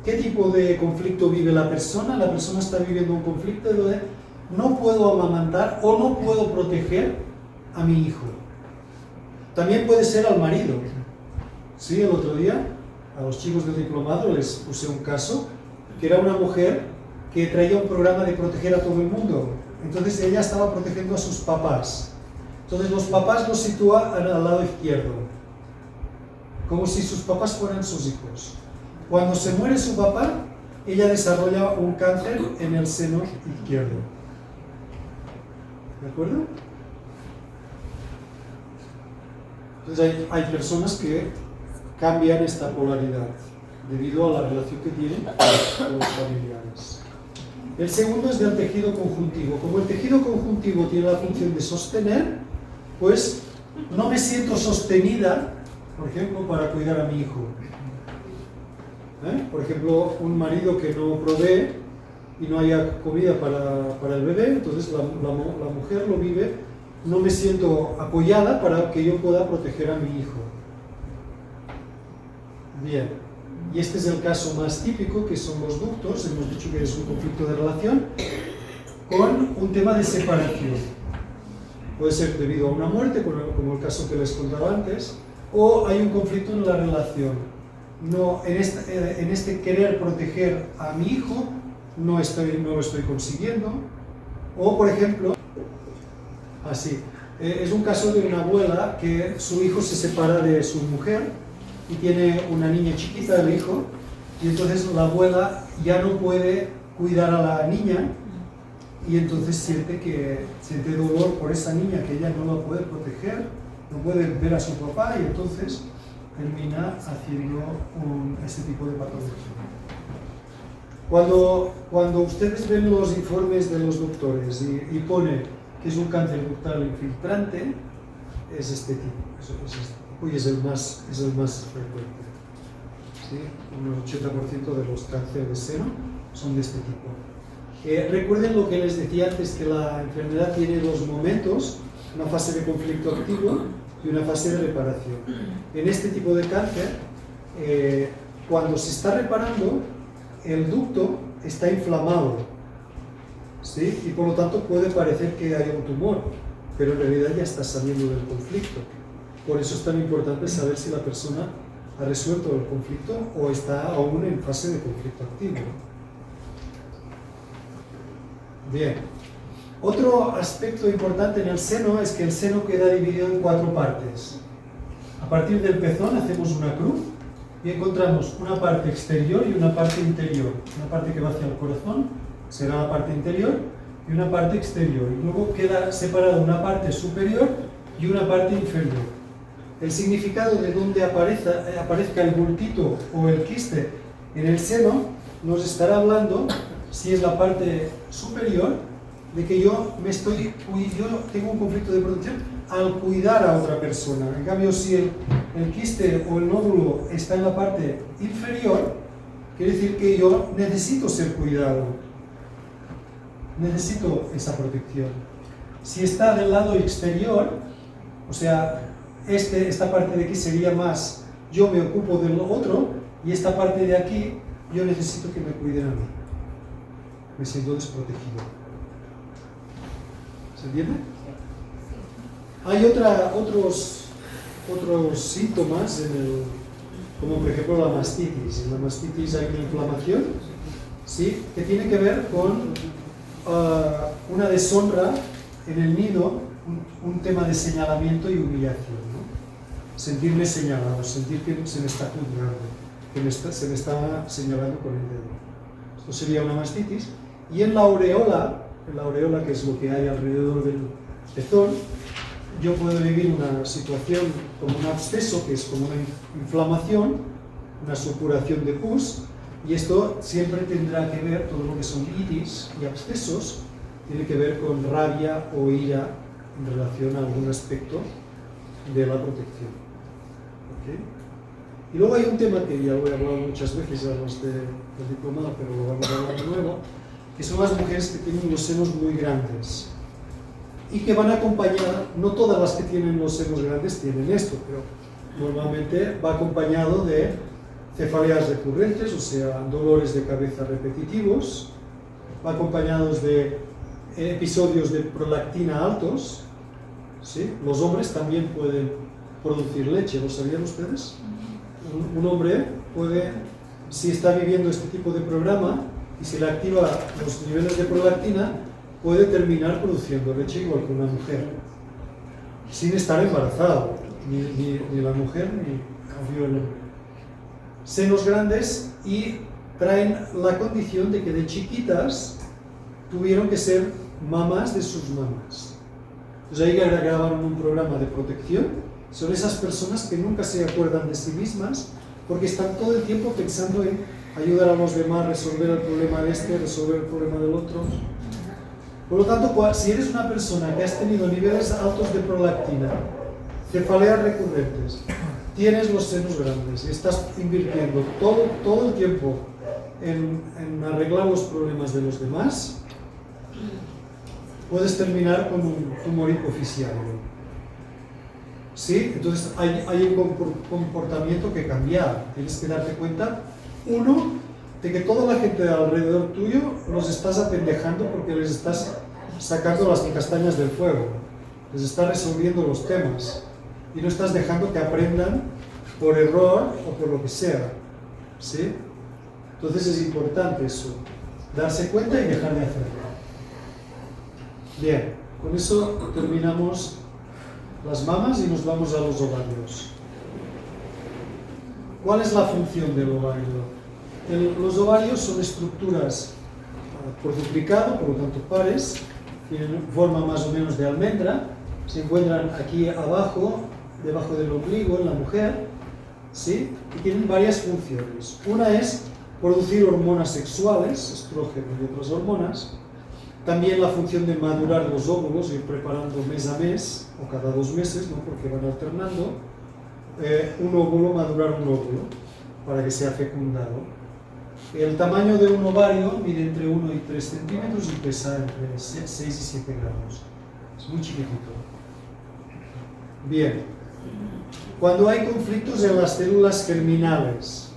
¿Qué tipo de conflicto vive la persona? La persona está viviendo un conflicto de no puedo amamantar o no puedo proteger a mi hijo. También puede ser al marido. Sí, el otro día a los chicos del diplomado les puse un caso que era una mujer que traía un programa de proteger a todo el mundo. Entonces ella estaba protegiendo a sus papás. Entonces los papás los sitúa al lado izquierdo, como si sus papás fueran sus hijos. Cuando se muere su papá, ella desarrolla un cáncer en el seno izquierdo. ¿De acuerdo? Entonces hay personas que cambian esta polaridad debido a la relación que tienen con los familiares. El segundo es del tejido conjuntivo. Como el tejido conjuntivo tiene la función de sostener, pues no me siento sostenida, por ejemplo, para cuidar a mi hijo. Por ejemplo, un marido que no provee y no haya comida para el bebé, entonces la mujer lo vive, no me siento apoyada para que yo pueda proteger a mi hijo. Bien, y este es el caso más típico, que son los ductos. Hemos dicho que es un conflicto de relación con un tema de separación. Puede ser debido a una muerte, como el caso que les contaba antes, o hay un conflicto en la relación. No, en este querer proteger a mi hijo no lo estoy consiguiendo. O, por ejemplo, así, es un caso de una abuela que su hijo se separa de su mujer y tiene una niña chiquita, el hijo, y entonces la abuela ya no puede cuidar a la niña y entonces siente dolor por esa niña que ella no la puede proteger no puede ver a su papá y entonces termina haciendo este tipo de patología. Cuando ustedes ven los informes de los doctores y pone que es un cáncer ductal infiltrante, es este tipo, es este tipo y es el más frecuente. ¿Sí? Un 80% de los cánceres de seno son de este tipo. Recuerden lo que les decía antes, que la enfermedad tiene dos momentos, una fase de conflicto activo y una fase de reparación. En este tipo de cáncer, cuando se está reparando, el ducto está inflamado, ¿sí? Y por lo tanto puede parecer que hay un tumor, pero en realidad ya está saliendo del conflicto. Por eso es tan importante saber si la persona ha resuelto el conflicto o está aún en fase de conflicto activo. Bien. Otro aspecto importante en el seno es que el seno queda dividido en 4 partes. A partir del pezón hacemos una cruz y encontramos una parte exterior y una parte interior. Una parte que va hacia el corazón será la parte interior y una parte exterior. Y luego queda separada una parte superior y una parte inferior. El significado de donde aparezca el bultito o el quiste en el seno nos estará hablando, si es la parte superior, de que yo tengo un conflicto de protección al cuidar a otra persona. En cambio, si el quiste o el nódulo está en la parte inferior, quiere decir que yo necesito ser cuidado, necesito esa protección. Si está del lado exterior, o sea, esta parte de aquí sería más yo me ocupo del otro, y esta parte de aquí yo necesito que me cuiden a mí. Me siento desprotegido. ¿Se entiende? Hay otros síntomas, como por ejemplo la mastitis. En la mastitis hay una inflamación, ¿sí? Que tiene que ver con una deshonra en el nido, un tema de señalamiento y humillación, ¿no? Sentirme señalado, sentir que se me está juzgando, que se me está señalando con el dedo. Esto sería una mastitis. Y en la aureola, que es lo que hay alrededor del pezón, yo puedo vivir una situación como un absceso, que es como una inflamación, una supuración de pus, y esto siempre tendrá que ver, todo lo que son itis y abscesos, tiene que ver con rabia o ira en relación a algún aspecto de la protección. ¿Okay? Y luego hay un tema que ya lo he hablado muchas veces a los del diplomado, pero lo vamos a hablar de nuevo, que son las mujeres que tienen los senos muy grandes y que van acompañadas, no todas las que tienen los senos grandes tienen esto, pero normalmente va acompañado de cefaleas recurrentes, o sea, dolores de cabeza repetitivos, va acompañados de episodios de prolactina altos, ¿sí? Los hombres también pueden producir leche, ¿lo sabían ustedes? Un hombre puede, si está viviendo este tipo de programa y se le activa los niveles de prolactina, puede terminar produciendo leche igual que una mujer, sin estar embarazado, ni la mujer ni el hombre. Senos grandes y traen la condición de que de chiquitas tuvieron que ser mamás de sus mamás. Entonces ahí grabaron un programa de protección. Son esas personas que nunca se acuerdan de sí mismas porque están todo el tiempo pensando en ayudar a los demás, resolver el problema de este, resolver el problema del otro. Por lo tanto, si eres una persona que has tenido niveles altos de prolactina, cefaleas recurrentes, tienes los senos grandes y estás invirtiendo todo el tiempo en arreglar los problemas de los demás, puedes terminar con un tumor hipoficiario. ¿Sí? Entonces hay un comportamiento que cambiar. Tienes que darte cuenta, uno, de que toda la gente alrededor tuyo los estás apendejando porque les estás sacando las castañas del fuego, les estás resolviendo los temas y no estás dejando que aprendan por error o por lo que sea. ¿Sí? Entonces es importante eso, darse cuenta y dejar de hacerlo. Bien, con eso terminamos las mamas y nos vamos a los ovarios. ¿Cuál es la función del ovario? Los ovarios son estructuras por duplicado, por lo tanto pares, tienen forma más o menos de almendra, se encuentran aquí abajo debajo del ombligo en la mujer, ¿sí? Y tienen varias funciones. Una es producir hormonas sexuales, estrógeno y otras hormonas. También la función de madurar los óvulos, ir preparando mes a mes, o cada 2 meses, ¿no? Porque van alternando. Un óvulo, madurar un óvulo, para que sea fecundado. El tamaño de un ovario mide entre 1 y 3 centímetros y pesa entre 6 y 7 gramos. Es muy chiquitito. Bien. Cuando hay conflictos en las células germinales,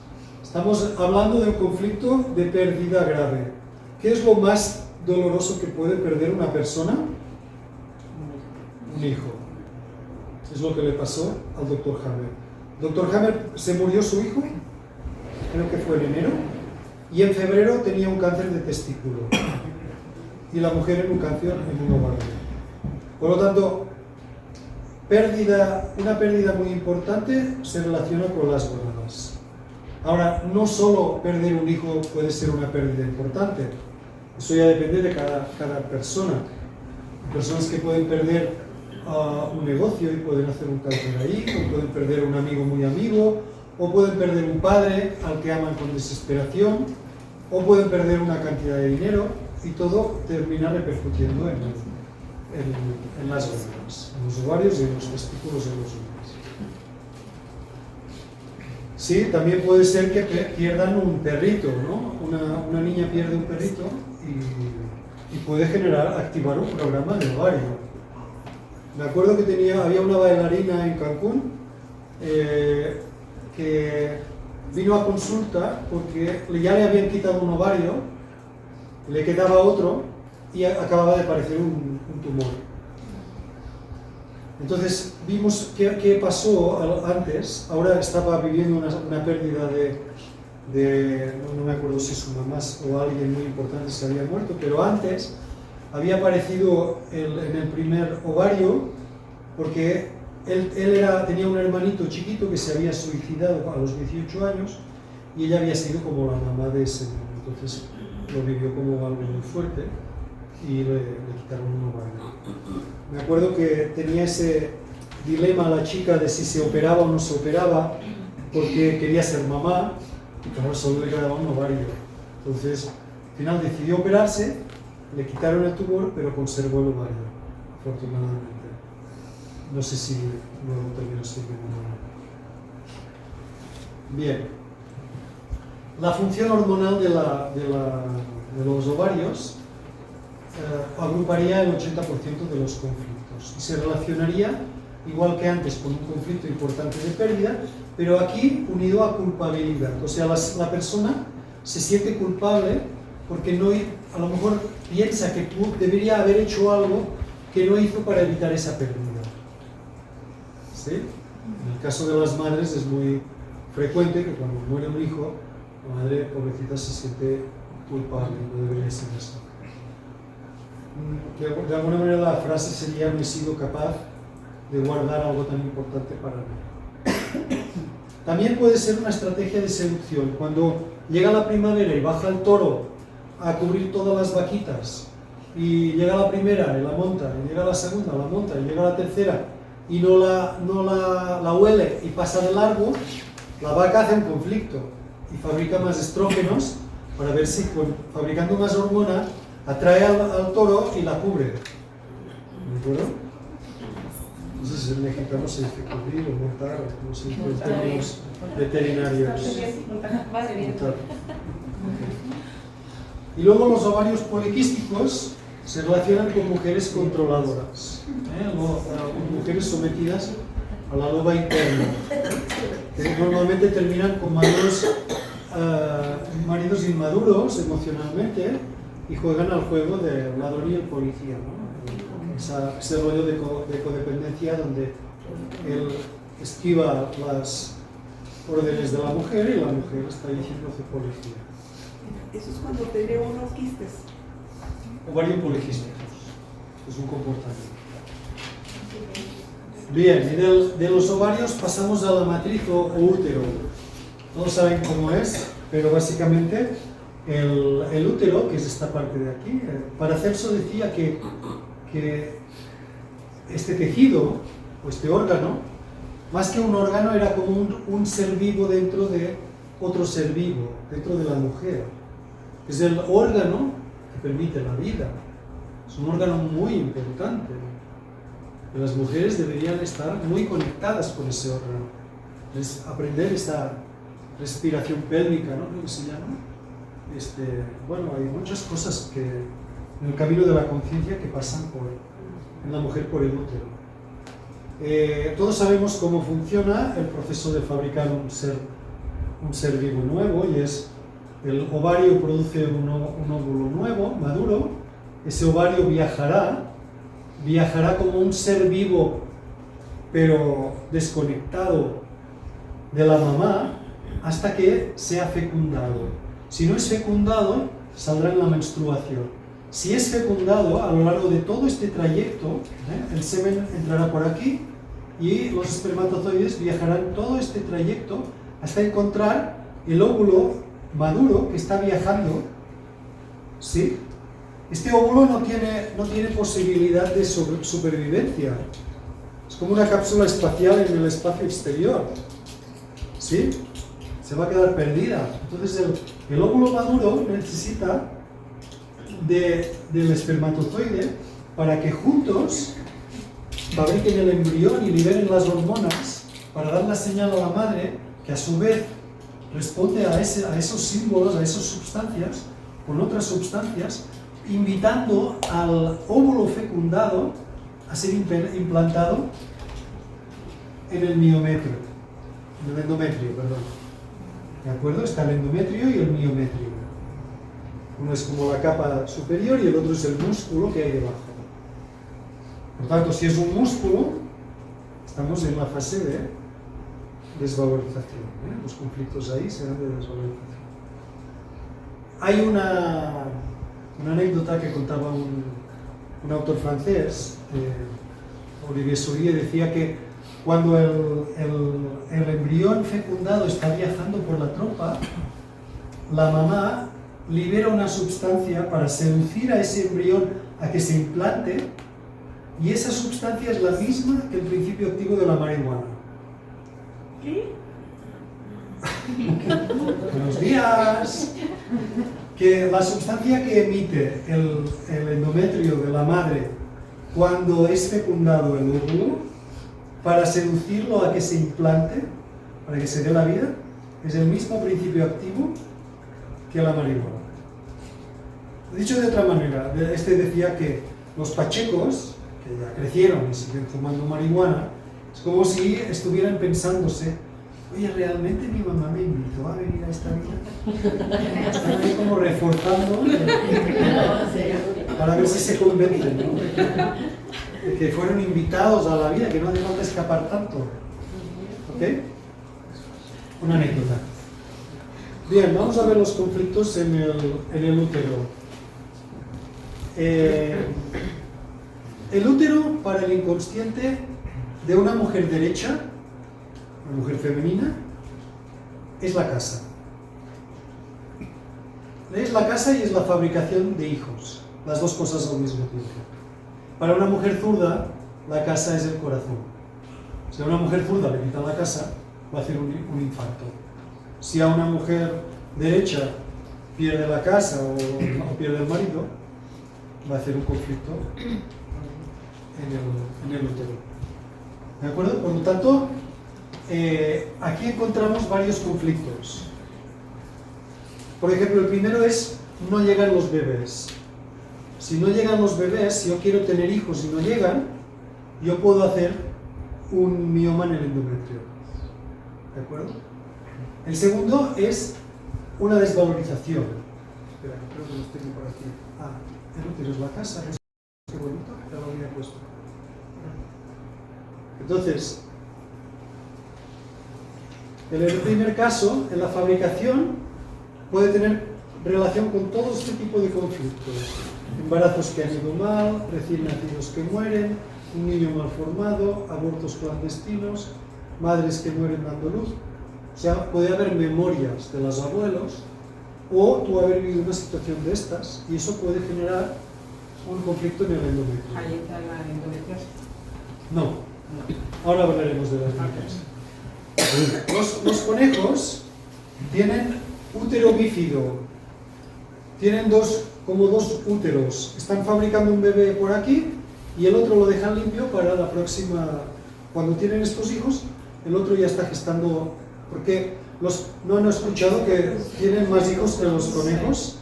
estamos hablando de un conflicto de pérdida grave. ¿Qué es lo más doloroso que puede perder una persona? Un hijo. Es lo que le pasó al Dr. Hammer. Dr. Hammer, se murió su hijo, creo que fue en enero, y en febrero tenía un cáncer de testículo. Y la mujer en un cáncer en un ovario. Por lo tanto, una pérdida muy importante se relaciona con las gonadas. Ahora, no solo perder un hijo puede ser una pérdida importante, eso ya depende de cada persona. Hay personas que pueden perder un negocio y pueden hacer un cáncer ahí, o pueden perder un amigo muy amigo, o pueden perder un padre al que aman con desesperación, o pueden perder una cantidad de dinero, y todo termina repercutiendo en las gonadas, en los ovarios y en los testículos de los hombres. Sí, también puede ser que pierdan un perrito, ¿no? Una niña pierde un perrito y puede activar un programa de ovario. Me acuerdo que había una bailarina en Cancún que vino a consulta porque ya le habían quitado un ovario, le quedaba otro y acababa de aparecer un tumor. Entonces vimos qué pasó antes. Ahora estaba viviendo una pérdida no me acuerdo si su mamá o alguien muy importante se había muerto, pero antes había aparecido en el primer ovario porque él tenía un hermanito chiquito que se había suicidado a los 18 años y ella había sido como la mamá de ese niño. Entonces lo vivió como algo muy fuerte y le quitaron un ovario. Me acuerdo que tenía ese dilema la chica de si se operaba o no se operaba porque quería ser mamá y claro, solo le quedaba un ovario. Entonces al final decidió operarse, le quitaron el tumor pero conservó el ovario, afortunadamente. No sé si luego terminó siendo una. Bien. La función hormonal de los ovarios agruparía el 80% de los conflictos y se relacionaría, igual que antes, con un conflicto importante de pérdida, pero aquí unido a culpabilidad. O sea, la persona se siente culpable porque a lo mejor piensa que debería haber hecho algo que no hizo para evitar esa pérdida. ¿Sí? En el caso de las madres es muy frecuente que cuando muere un hijo, la madre pobrecita se siente culpable, no debería ser eso. De alguna manera la frase sería: no he sido capaz de guardar algo tan importante para mí. También puede ser una estrategia de seducción. Cuando llega la primavera y baja el toro a cubrir todas las vaquitas, y llega la primera y la monta, y llega la segunda, la monta, y llega la tercera y no la huele y pasa de largo, la vaca hace un conflicto y fabrica más estrógenos para ver si fabricando más hormona atrae al toro y la cubre. ¿De acuerdo? Entonces en mexicano se dice cubrir o montar, no sé, en términos veterinarios. Montar. Y luego los ovarios poliquísticos se relacionan con mujeres controladoras, mujeres sometidas a la loba interna, que normalmente terminan con maridos inmaduros emocionalmente y juegan al juego del ladrón y el policía, ¿no? Ese rollo de codependencia donde él esquiva las órdenes de la mujer y la mujer está diciendo hace policía. Eso es cuando tiene unos quistes. Ovario poliquístico, es un comportamiento. Bien, y de los ovarios pasamos a la matriz o útero. Todos saben cómo es, pero básicamente el útero, que es esta parte de aquí, Paracelso decía que este tejido, o este órgano, Más que un órgano, era como un ser vivo dentro de otro ser vivo, dentro de la mujer. Es el órgano que permite la vida. Es un órgano muy importante. Y las mujeres deberían estar muy conectadas con ese órgano. Es aprender esa respiración pélvica, ¿no? Creo que se llama. Bueno, hay muchas cosas que en el camino de la conciencia que pasan en la mujer por el útero. Todos sabemos cómo funciona el proceso de fabricar un ser vivo nuevo, y es el ovario produce un óvulo nuevo, maduro. Ese ovario viajará como un ser vivo pero desconectado de la mamá hasta que sea fecundado. Si no es fecundado, saldrá en la menstruación. Si es fecundado, a lo largo de todo este trayecto, el semen entrará por aquí y los espermatozoides viajarán todo este trayecto hasta encontrar el óvulo maduro que está viajando. ¿Sí? Este óvulo no tiene posibilidad de supervivencia. Es como una cápsula espacial en el espacio exterior. ¿Sí? Se va a quedar perdida. Entonces el óvulo maduro necesita del espermatozoide para que juntos fabriquen el embrión y liberen las hormonas para dar la señal a la madre, que a su vez responde a esos símbolos, a esas sustancias, con otras sustancias, invitando al óvulo fecundado a ser implantado en el endometrio, perdón. ¿De acuerdo? Está el endometrio y el miometrio. Uno es como la capa superior y el otro es el músculo que hay debajo. Por tanto, si es un músculo, estamos en la fase de desvalorización. Los conflictos ahí serán de desvalorización. Hay una anécdota que contaba un autor francés, Olivier Soulier, decía que cuando el embrión fecundado está viajando por la trompa, la mamá libera una sustancia para seducir a ese embrión a que se implante, y esa sustancia es la misma que el principio activo de la marihuana. ¿Qué? Buenos días. Que la sustancia que emite el endometrio de la madre cuando es fecundado el óvulo para seducirlo a que se implante, para que se dé la vida, es el mismo principio activo que la marihuana. Dicho de otra manera, decía que los pachecos, que ya crecieron y siguen fumando marihuana, es como si estuvieran pensándose: oye, ¿realmente mi mamá me invitó a venir a esta vida? Están ahí como reforzando para ver si se convencen, ¿no? De que fueron invitados a la vida, que no hace falta escapar tanto. ¿Ok? Una anécdota. Bien, vamos a ver los conflictos en el útero. El útero, para el inconsciente de una mujer derecha, una mujer femenina, es la casa. Es la casa y es la fabricación de hijos, las dos cosas al mismo tiempo. Para una mujer zurda, la casa es el corazón. Si a una mujer zurda le quitan la casa, va a hacer un infarto. Si a una mujer derecha pierde la casa o pierde el marido, va a hacer un conflicto en el útero. ¿De acuerdo? Por lo tanto, aquí encontramos varios conflictos. Por ejemplo, el primero es: no llegan los bebés. Si no llegan los bebés, si yo quiero tener hijos y no llegan, yo puedo hacer un mioma en el endometrio. ¿De acuerdo? El segundo es una desvalorización. Espera, creo que los tengo por aquí. El útero es la casa. Qué bonito, ya lo había puesto. Entonces, en el primer caso, en la fabricación, puede tener relación con todo este tipo de conflictos. Embarazos que han ido mal, recién nacidos que mueren, un niño mal formado, abortos clandestinos, madres que mueren dando luz. O sea, puede haber memorias de los abuelos, o tú haber vivido una situación de estas, y eso puede generar un conflicto en el endometrio. Ahí está la endometriosis. No, Ahora hablaremos de las vacas. Los conejos tienen útero bífido. Tienen como dos úteros. Están fabricando un bebé por aquí y el otro lo dejan limpio para la próxima. Cuando tienen estos hijos, el otro ya está gestando. Porque ¿no han escuchado que tienen más hijos que los conejos?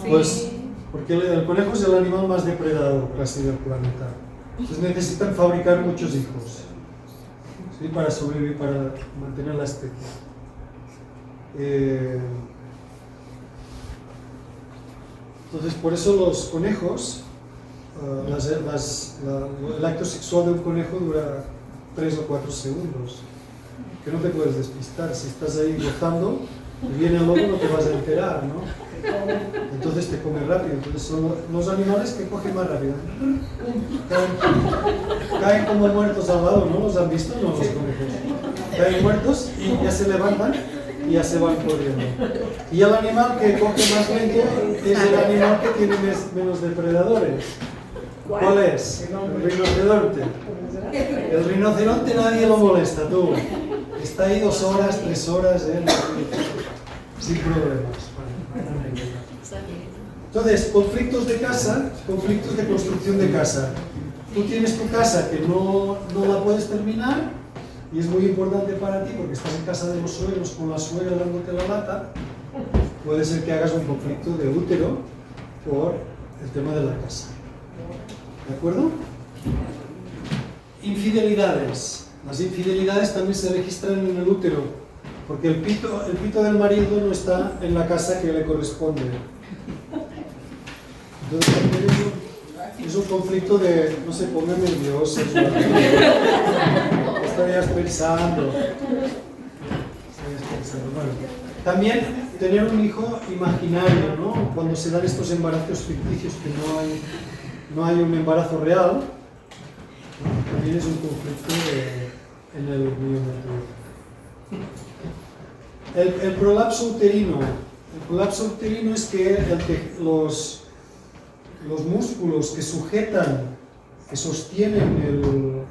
Pues porque el conejo es el animal más depredado casi del planeta. Entonces necesitan fabricar muchos hijos, ¿sí? Para sobrevivir, para mantener la especie. Entonces por eso los conejos, el acto sexual de un conejo dura 3 o 4 segundos. Que no te puedes despistar, si estás ahí gozando y viene el lobo no te vas a enterar, ¿no? Entonces te come rápido. Entonces son los animales que cogen más rápido. Caen como muertos al lado, ¿no? ¿Los han visto? No, los conejos. Caen muertos y ya se levantan y ya se van corriendo. Y el animal que coge más lento es el animal que tiene menos depredadores. ¿Cuál es? El rinoceronte. El rinoceronte nadie lo molesta, tú. Está ahí 2 horas, 3 horas, sin problemas. Entonces, conflictos de casa, conflictos de construcción de casa. Tú tienes tu casa que no la puedes terminar y es muy importante para ti porque estás en casa de los suegros con la suegra dándote la lata. Puede ser que hagas un conflicto de útero por el tema de la casa. ¿De acuerdo? Infidelidades. Las infidelidades también se registran en el útero, porque el pito del marido no está en la casa que le corresponde. Entonces también es un conflicto de, no sé, ponme nervioso. Estarías pensando. Bueno, también tener un hijo imaginario, ¿no? Cuando se dan estos embarazos ficticios que no hay un embarazo real, ¿no? También es un conflicto en el miometrio. El prolapso uterino. El prolapso uterino es que los músculos que sujetan, que sostienen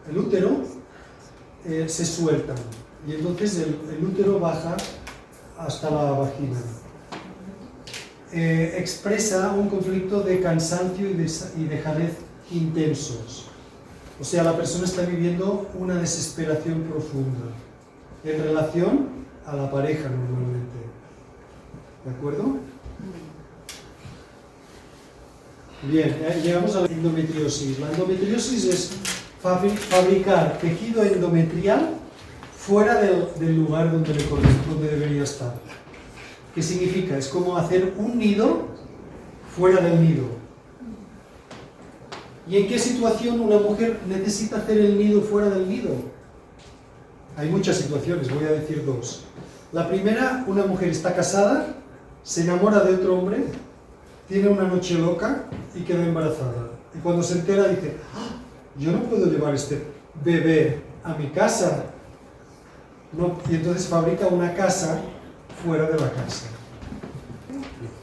el útero, se sueltan. Y entonces el útero baja hasta la vagina. Expresa un conflicto de cansancio y dejadez intensos. O sea, la persona está viviendo una desesperación profunda en relación a la pareja normalmente. ¿De acuerdo? Bien, llegamos a la endometriosis. La endometriosis es fabricar tejido endometrial fuera del lugar donde debería estar. ¿Qué significa? Es como hacer un nido fuera del nido. ¿Y en qué situación una mujer necesita hacer el nido fuera del nido? Hay muchas situaciones, voy a decir 2. La primera, una mujer está casada, se enamora de otro hombre, tiene una noche loca y queda embarazada. Y cuando se entera dice, ¡ah! Yo no puedo llevar este bebé a mi casa. No, y entonces fabrica una casa fuera de la casa.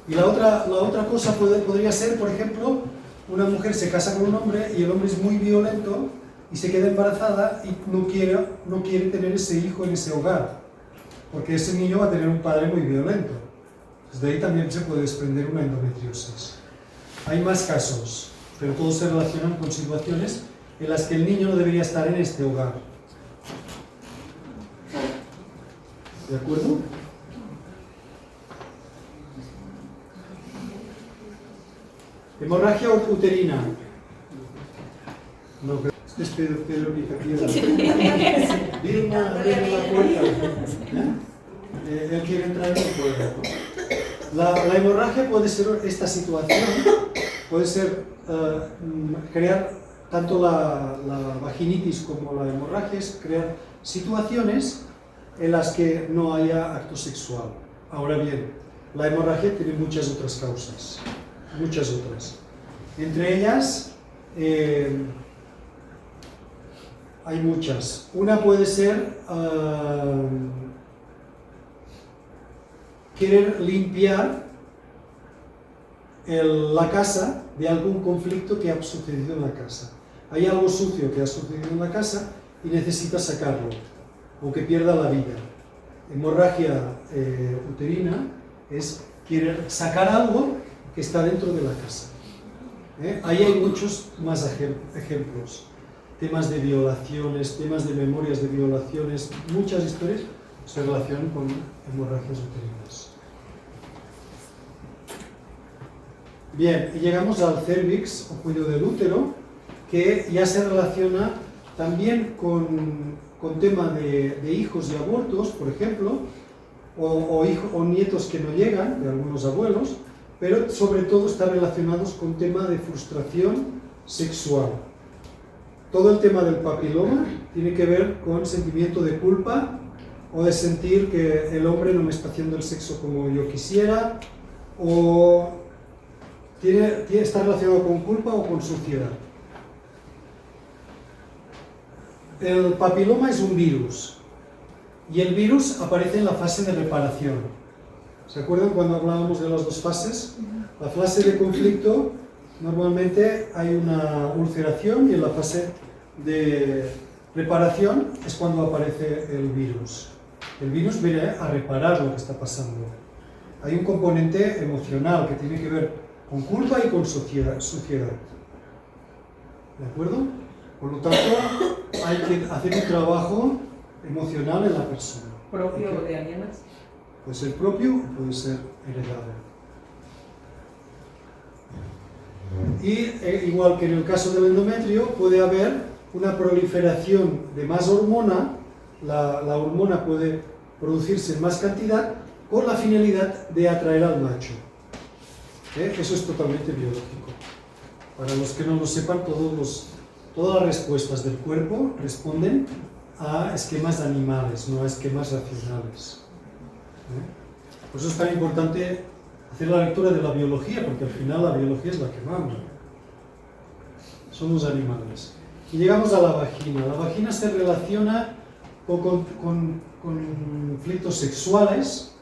Y la otra cosa podría ser, por ejemplo, una mujer se casa con un hombre y el hombre es muy violento y se queda embarazada y no quiere tener ese hijo en ese hogar, porque ese niño va a tener un padre muy violento. Desde ahí también se puede desprender una endometriosis. Hay más casos, pero todos se relacionan con situaciones en las que el niño no debería estar en este hogar. ¿De acuerdo? Hemorragia uterina. No, es Pedro Picapiedra. Vilma, abre la puerta. Él quiere entrar y no puede. La hemorragia puede ser esta situación, puede ser crear tanto la vaginitis como la hemorragia, es crear situaciones en las que no haya acto sexual. Ahora bien, la hemorragia tiene muchas otras causas, muchas otras. Entre ellas, hay muchas. Una puede ser querer limpiar la casa de algún conflicto que ha sucedido en la casa. hay algo sucio que ha sucedido en la casa y necesita sacarlo, o que pierda la vida. Hemorragia uterina es querer sacar algo que está dentro de la casa. Ahí hay muchos más ejemplos. Temas de violaciones, temas de memorias de violaciones, muchas historias se relacionan con hemorragias uterinas. Bien, y llegamos al cervix o cuello del útero, que ya se relaciona también con tema de hijos y abortos, por ejemplo, o nietos que no llegan, de algunos abuelos, pero sobre todo está relacionados con tema de frustración sexual. Todo el tema del papiloma tiene que ver con sentimiento de culpa o de sentir que el hombre no me está haciendo el sexo como yo quisiera, o está relacionado con culpa o con suciedad. El papiloma es un virus y el virus aparece en la fase de reparación. ¿Se acuerdan cuando hablábamos de las dos fases? La fase de conflicto, normalmente hay una ulceración, y en la fase de reparación es cuando aparece el virus. El virus viene a reparar lo que está pasando. Hay un componente emocional que tiene que ver con culpa y con suciedad. ¿De acuerdo? Por lo tanto, hay que hacer un trabajo emocional en la persona. ¿Propio de alguien más? Puede ser propio o puede ser heredado. Y igual que en el caso del endometrio, puede haber una proliferación de más hormona. La hormona puede producirse en más cantidad con la finalidad de atraer al macho. Eso es totalmente biológico. Para los que no lo sepan, todas las respuestas del cuerpo responden a esquemas animales, no a esquemas racionales. Por eso es tan importante hacer la lectura de la biología, porque al final la biología es la que manda. Son los animales. Y llegamos a la vagina. La vagina se relaciona con conflictos sexuales.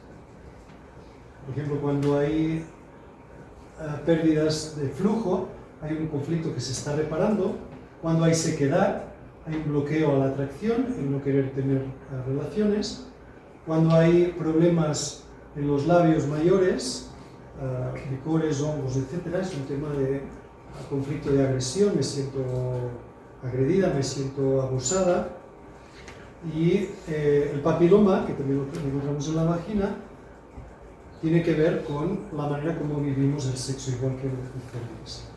Por ejemplo, cuando hay pérdidas de flujo, hay un conflicto que se está reparando. Cuando hay sequedad, hay un bloqueo a la atracción, el no querer tener relaciones. Cuando hay problemas en los labios mayores, picores, hongos, etc., es un tema de conflicto de agresión, me siento agredida, me siento abusada. Y el papiloma, que también lo encontramos en la vagina, tiene que ver con la manera como vivimos el sexo, igual que el cervix.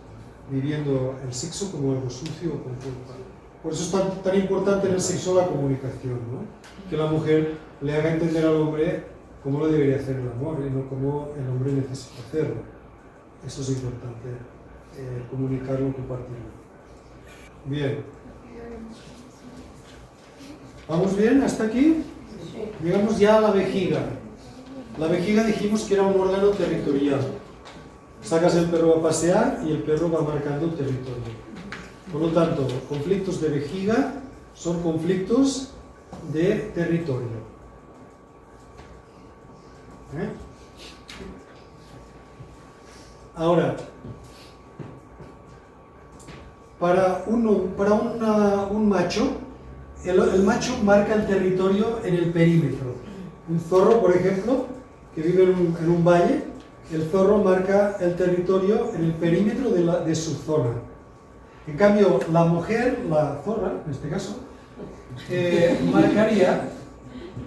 Viviendo el sexo como algo sucio o con culpa. Por eso es tan importante en el sexo la comunicación, ¿no? Que la mujer le haga entender al hombre cómo lo debería hacer el amor y no cómo el hombre necesita hacerlo. Eso es importante, comunicarlo y compartirlo. Bien. ¿Vamos bien hasta aquí? Llegamos ya a la vejiga. La vejiga dijimos que era un órgano territorial. Sacas el perro a pasear y el perro va marcando el territorio. Por lo tanto, conflictos de vejiga son conflictos de territorio. Ahora, para un macho, el macho marca el territorio en el perímetro. Un zorro, por ejemplo, que vive en un valle, el zorro marca el territorio en el perímetro de su zona. En cambio, la mujer, la zorra, en este caso, marcaría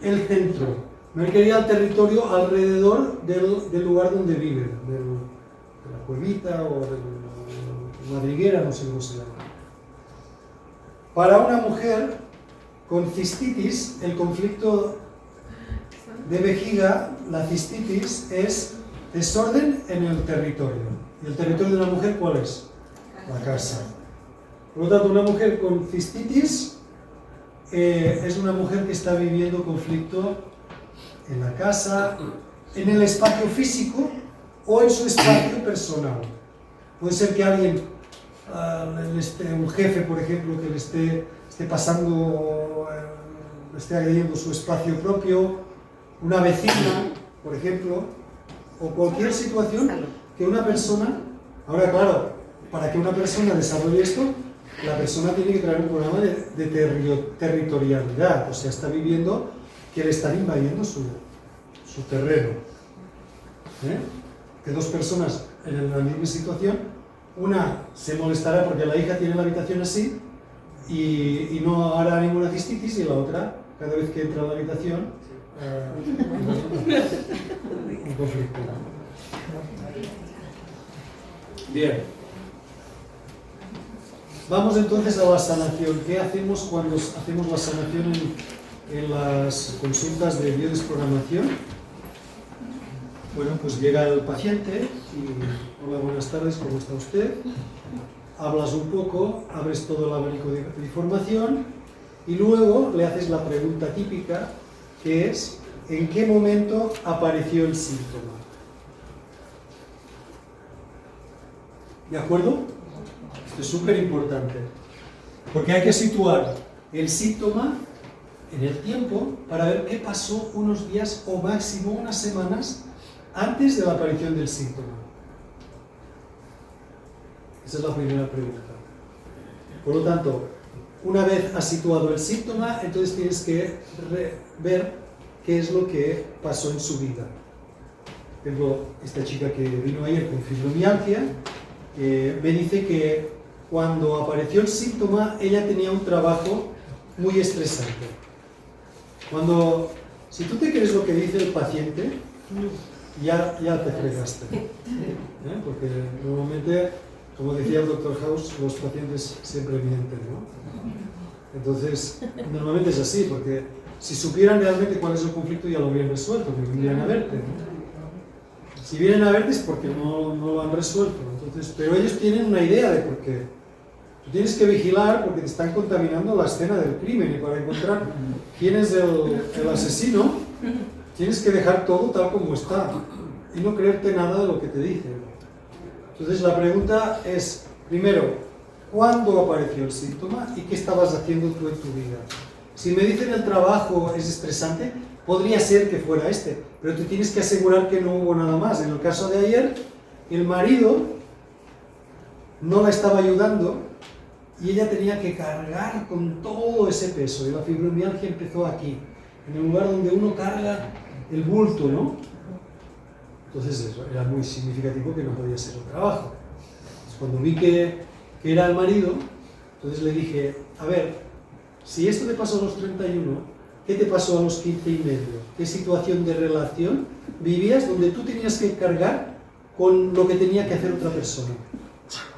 el centro, marcaría el territorio alrededor del lugar donde vive, de la cuevita o de la madriguera, no sé cómo se llama. Para una mujer con cistitis, el conflicto de vejiga, la cistitis, es desorden en el territorio. ¿Y el territorio de una mujer cuál es? La casa. Por lo tanto, una mujer con cistitis es una mujer que está viviendo conflicto en la casa, en el espacio físico o en su espacio personal. Puede ser que alguien, un jefe, por ejemplo, que le esté pasando, le esté agrediendo su espacio propio, una vecina, por ejemplo, o cualquier situación que una persona. Ahora, claro, para que una persona desarrolle esto, la persona tiene que traer un programa de territorialidad, o sea, está viviendo que le están invadiendo su terreno. Que dos personas en la misma situación, una se molestará porque la hija tiene la habitación así y no hará ninguna cistitis, y la otra, cada vez que entra a la habitación, un conflicto. Bien. Vamos entonces a la sanación. ¿Qué hacemos cuando hacemos la sanación en las consultas de biodesprogramación? Bueno, pues llega el paciente y hola, buenas tardes, ¿cómo está usted? Hablas un poco, abres todo el abanico de información y luego le haces la pregunta típica, que es ¿en qué momento apareció el síntoma? ¿De acuerdo? Esto es súper importante, porque hay que situar el síntoma en el tiempo para ver qué pasó unos días o máximo unas semanas antes de la aparición del síntoma. Esa es la primera pregunta. Por lo tanto, una vez has situado el síntoma, entonces tienes que ver qué es lo que pasó en su vida. Por ejemplo, esta chica que vino ayer con fibromialgia me dice que cuando apareció el síntoma ella tenía un trabajo muy estresante. Si tú te crees lo que dice el paciente, ya te fregaste. Porque normalmente, como decía el Dr. House, los pacientes siempre mienten, ¿no? Entonces, normalmente es así, porque si supieran realmente cuál es el conflicto ya lo habrían resuelto, que vendrían a verte, ¿no? Si vienen a verte es porque no lo han resuelto. Entonces, pero ellos tienen una idea de por qué. Tú tienes que vigilar porque te están contaminando la escena del crimen, y para encontrar quién es el asesino, tienes que dejar todo tal como está y no creerte nada de lo que te dicen. Entonces la pregunta es, primero, ¿cuándo apareció el síntoma y qué estabas haciendo tú en tu vida? Si me dicen el trabajo es estresante, podría ser que fuera pero te tienes que asegurar que no hubo nada más. En el caso de ayer, el marido no la estaba ayudando y ella tenía que cargar con todo ese peso, y la fibromialgia empezó aquí, en el lugar donde uno carga el bulto, ¿no? Entonces eso era muy significativo que no podía ser el trabajo. Entonces, cuando vi que era el marido, entonces le dije, a ver, si esto te pasó a los 31, ¿qué te pasó a los 15 y medio? ¿Qué situación de relación vivías donde tú tenías que cargar con lo que tenía que hacer otra persona?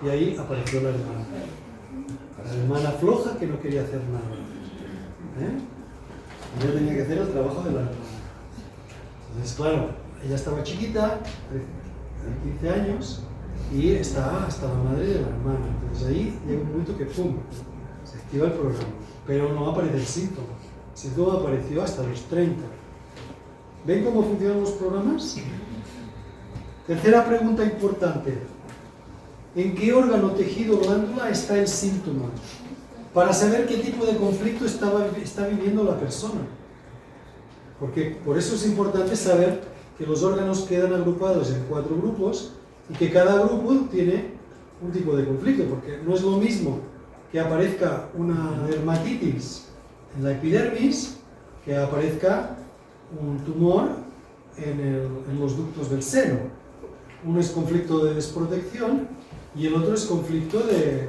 Y ahí apareció la hermana floja que no quería hacer nada. Ella tenía que hacer el trabajo de la hermana. Entonces, claro, ella estaba chiquita, de 15 años, y está hasta la madre de la hermana. Entonces ahí llega un momento que ¡pum!, se activa el programa, pero no aparece el síntoma. El síntoma apareció hasta los 30. ¿Ven cómo funcionan los programas? Tercera pregunta importante. ¿En qué órgano, tejido o glándula está el síntoma? Para saber qué tipo de conflicto está viviendo la persona. Porque por eso es importante saber que los órganos quedan agrupados en 4 grupos y que cada grupo tiene un tipo de conflicto, porque no es lo mismo que aparezca una dermatitis en la epidermis que aparezca un tumor en los ductos del seno. Uno es conflicto de desprotección y el otro es conflicto ¿de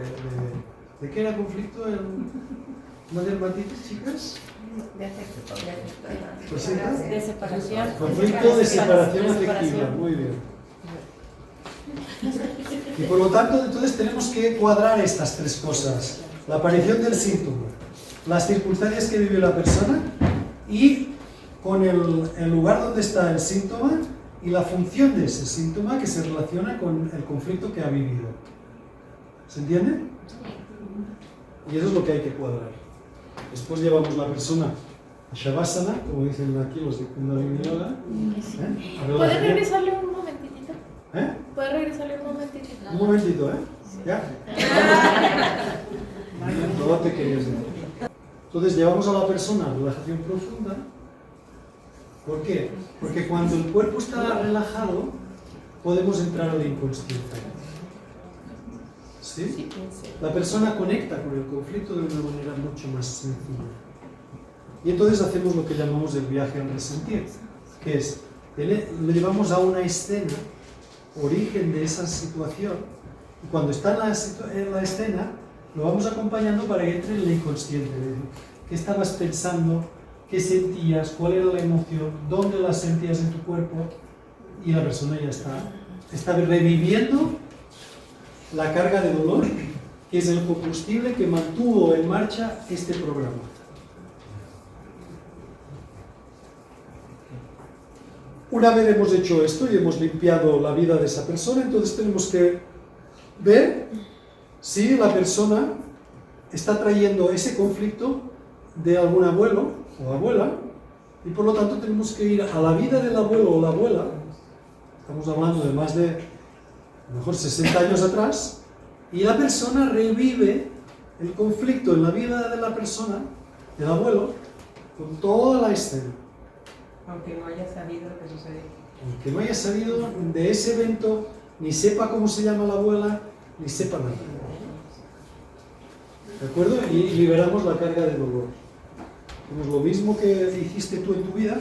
qué era conflicto? ¿Una dermatitis, chicas? De separación. Conflicto de separación afectiva, muy bien. Y por lo tanto, entonces tenemos que cuadrar estas 3 cosas. La aparición del síntoma, las circunstancias que vive la persona y con el lugar donde está el síntoma y la función de ese síntoma que se relaciona con el conflicto que ha vivido. ¿Se entiende? Y eso es lo que hay que cuadrar. Después llevamos la persona a Shavasana, como dicen aquí los de Kundalini Yoga. ¿Puede regresarle un momentito? ¿Eh? ¿Puede regresarle un momentito? Un momentito, ¿eh? ¿Ya? No te querías decir. Entonces llevamos a la persona a relajación profunda. ¿Por qué? Porque cuando el cuerpo está relajado, podemos entrar al inconsciente. ¿Sí? Sí, pensé. La persona conecta con el conflicto de una manera mucho más sencilla. Y entonces hacemos lo que llamamos el viaje al resentir, que es, lo llevamos a una escena, origen de esa situación, y cuando está en la escena, lo vamos acompañando para que entre en el inconsciente. ¿Qué estabas pensando? ¿Qué sentías? ¿Cuál era la emoción? ¿Dónde la sentías en tu cuerpo? Y la persona ya está reviviendo la carga de dolor, que es el combustible que mantuvo en marcha este programa. Una vez hemos hecho esto y hemos limpiado la vida de esa persona, entonces tenemos que ver si la persona está trayendo ese conflicto de algún abuelo o abuela, y por lo tanto tenemos que ir a la vida del abuelo o la abuela. Estamos hablando de más de, a lo mejor 60 años atrás, y la persona revive el conflicto en la vida de la persona, del abuelo, con toda la escena. Aunque no haya sabido lo que sucedió. Aunque no haya sabido de ese evento, ni sepa cómo se llama la abuela, ni sepa nada. ¿De acuerdo? Y liberamos la carga de dolor. Como es lo mismo que hiciste tú en tu vida,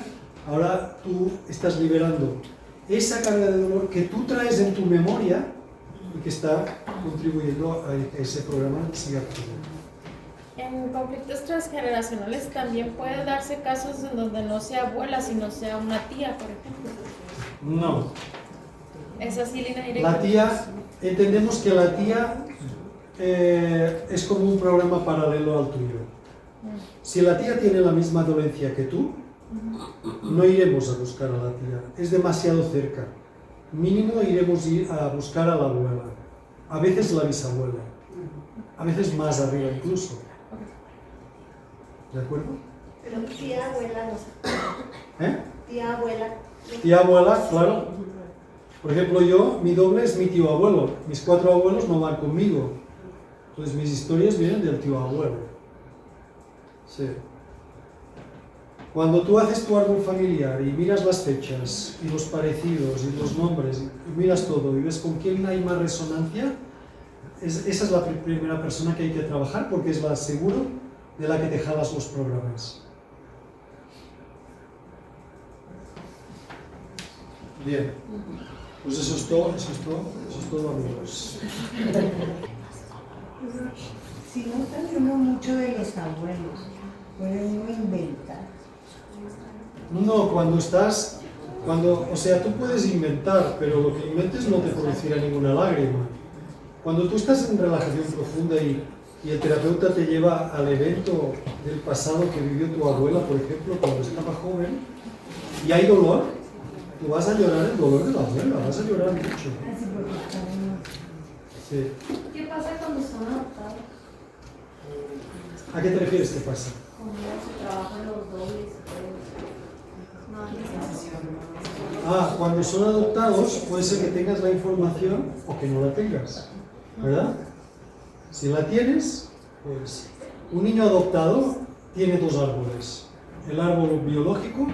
ahora tú estás liberando esa carga de dolor que tú traes en tu memoria y que está contribuyendo a que ese programa siga activo. En conflictos transgeneracionales también puede darse casos en donde no sea abuela, sino sea una tía, por ejemplo. No. Es así, línea directa. La tía, entendemos que la tía es como un programa paralelo al tuyo. Si la tía tiene la misma dolencia que tú, no iremos a buscar a la tía, es demasiado cerca. Mínimo iremos a buscar a la abuela, a veces la bisabuela, a veces más arriba incluso. ¿De acuerdo? Pero tía abuela no sé. ¿Eh? Tía abuela. Tía abuela, claro. Por ejemplo, yo, mi doble es mi tío abuelo. Mis 4 abuelos no van conmigo. Entonces mis historias vienen del tío abuelo. Sí. Cuando tú haces tu árbol familiar y miras las fechas y los parecidos y los nombres y miras todo y ves con quién hay más resonancia, esa es la primera persona que hay que trabajar porque es la seguro de la que te jalas los programas. Bien. Pues eso es todo, amigos. Si no sabemos mucho de los abuelos, puede uno inventar. No, o sea, tú puedes inventar, pero lo que inventes no te producirá ninguna lágrima. Cuando tú estás en relajación profunda y el terapeuta te lleva al evento del pasado que vivió tu abuela, por ejemplo, cuando estaba joven, y hay dolor, tú vas a llorar el dolor de la abuela, vas a llorar mucho. Así porque estamos... Sí. ¿Qué pasa cuando son adoptados? ¿A qué te refieres? ¿Qué pasa? Cuando se trabajan los dobles y todo. Cuando son adoptados puede ser que tengas la información o que no la tengas, ¿verdad? Si la tienes, pues un niño adoptado tiene 2 árboles, el árbol biológico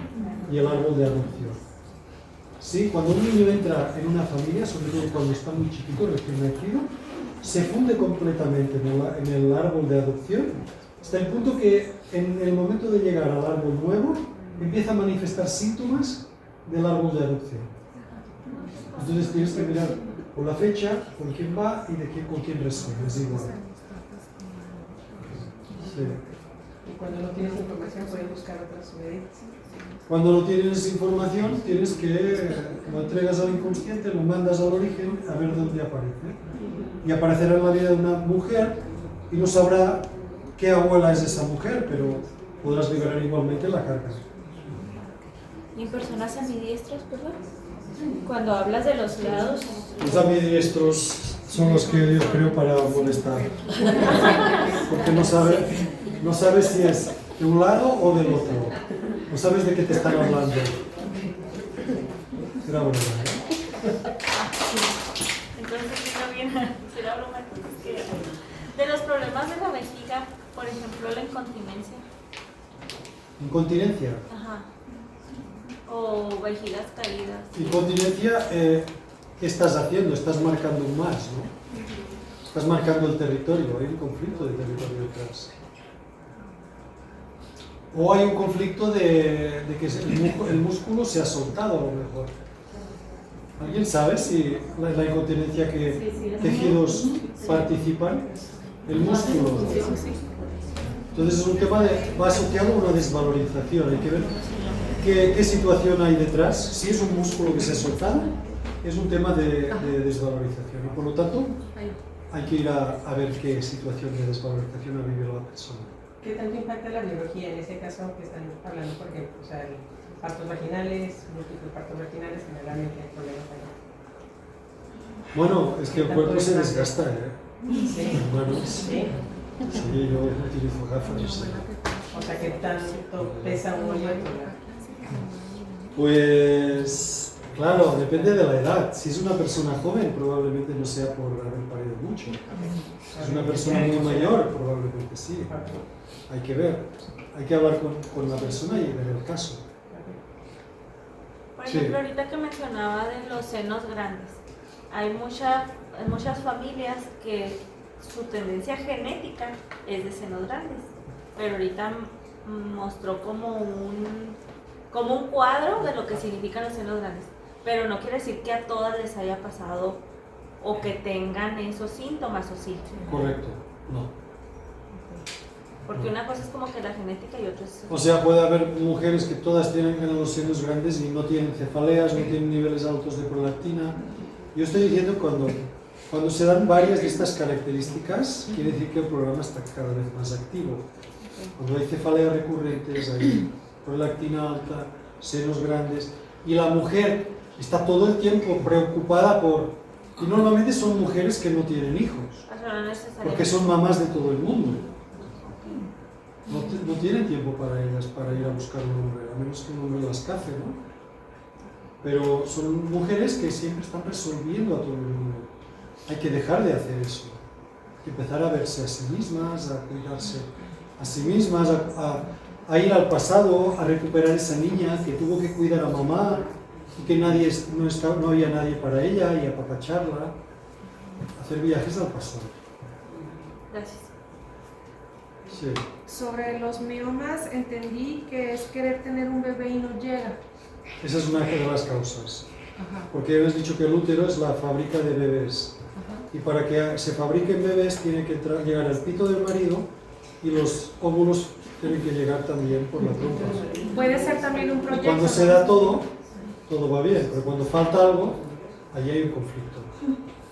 y el árbol de adopción. ¿Sí? Cuando un niño entra en una familia, sobre todo cuando está muy chiquito, recién nacido, se funde completamente en el árbol de adopción, hasta el punto que en el momento de llegar al árbol nuevo, empieza a manifestar síntomas del árbol de adopción. Entonces tienes que mirar por la fecha, con quién va y con quién resuena, es igual. Sí. Y cuando no tienes información, puedes buscar otras medidas. Cuando no tienes información, tienes que lo entregas al inconsciente, lo mandas al origen a ver dónde aparece. Y aparecerá en la vida de una mujer y no sabrá qué abuela es esa mujer, pero podrás liberar igualmente la carga. ¿Y en personas ambidiestras, perdón? Cuando hablas de los lados, Los ambidiestros son los que Dios creó para molestar. Porque no sabes si es de un lado o del otro. No sabes de qué te están hablando. Será broma, ¿eh? entonces no viene, será broma, entonces que de los problemas de la vejiga, por ejemplo, la incontinencia, Incontinencia. ajá, o vejigas caídas. Incontinencia, ¿qué estás haciendo? Estás marcando un más, ¿no? Estás marcando el territorio, hay un conflicto de territorio detrás. O hay un conflicto de que el músculo se ha soltado a lo mejor. ¿Alguien sabe si la incontinencia que tejidos participan? El músculo. Entonces es un tema va asociado a una desvalorización. Hay que ver qué situación hay detrás. Si es un músculo que se ha soltado, es un tema de desvalorización. Y por lo tanto, hay que ir a ver qué situación de desvalorización ha vivido la persona. ¿Qué tanto impacta la biología en ese caso que están hablando? Porque, o sea, partos vaginales, múltiples partos vaginales, generalmente hay problemas ahí. Bueno, es que el cuerpo se desgasta, ¿eh? Sí. Bueno, Sí. sí, yo utilizo gafas. Sí. O sea, ¿qué tanto pesa uno y otro? Pues, claro, depende de la edad. Si es una persona joven, probablemente no sea por haber parido mucho. Si es una persona muy mayor, probablemente sí. Hay que ver, hay que hablar con la persona y ver el caso. Por ejemplo, ahorita que mencionaba de los senos grandes, hay muchas familias que su tendencia genética es de senos grandes, pero ahorita mostró como un cuadro de lo que significan los senos grandes, pero no quiere decir que a todas les haya pasado o que tengan esos síntomas o sí. Correcto, no. Porque una cosa es como que la genética y otra es... O sea, puede haber mujeres que todas tienen los senos grandes y no tienen cefaleas, no tienen niveles altos de prolactina. Yo estoy diciendo cuando se dan varias de estas características, quiere decir que el programa está cada vez más activo. Cuando hay cefaleas recurrentes, hay prolactina alta, senos grandes, y la mujer está todo el tiempo preocupada por... Y normalmente son mujeres que no tienen hijos, porque son mamás de todo el mundo. No tienen tiempo para ellas, para ir a buscar un hombre, a menos que un hombre las cace, ¿no? Pero son mujeres que siempre están resolviendo a todo el mundo. Hay que dejar de hacer eso. Hay que empezar a verse a sí mismas, a cuidarse a sí mismas, a ir al pasado, a recuperar esa niña que tuvo que cuidar a mamá y que no había nadie para ella y apapacharla. Hacer viajes al pasado. Gracias. Sí. Sobre los miomas entendí que es querer tener un bebé y no llega. Esa es una de las causas. Ajá. Porque hemos dicho que el útero es la fábrica de bebés. Ajá. Y para que se fabriquen bebés tiene que llegar al pito del marido y los óvulos tienen que llegar también por la trompa. Puede ser también un Y proyecto. cuando se da todo va bien. Pero cuando falta algo, allí hay un conflicto.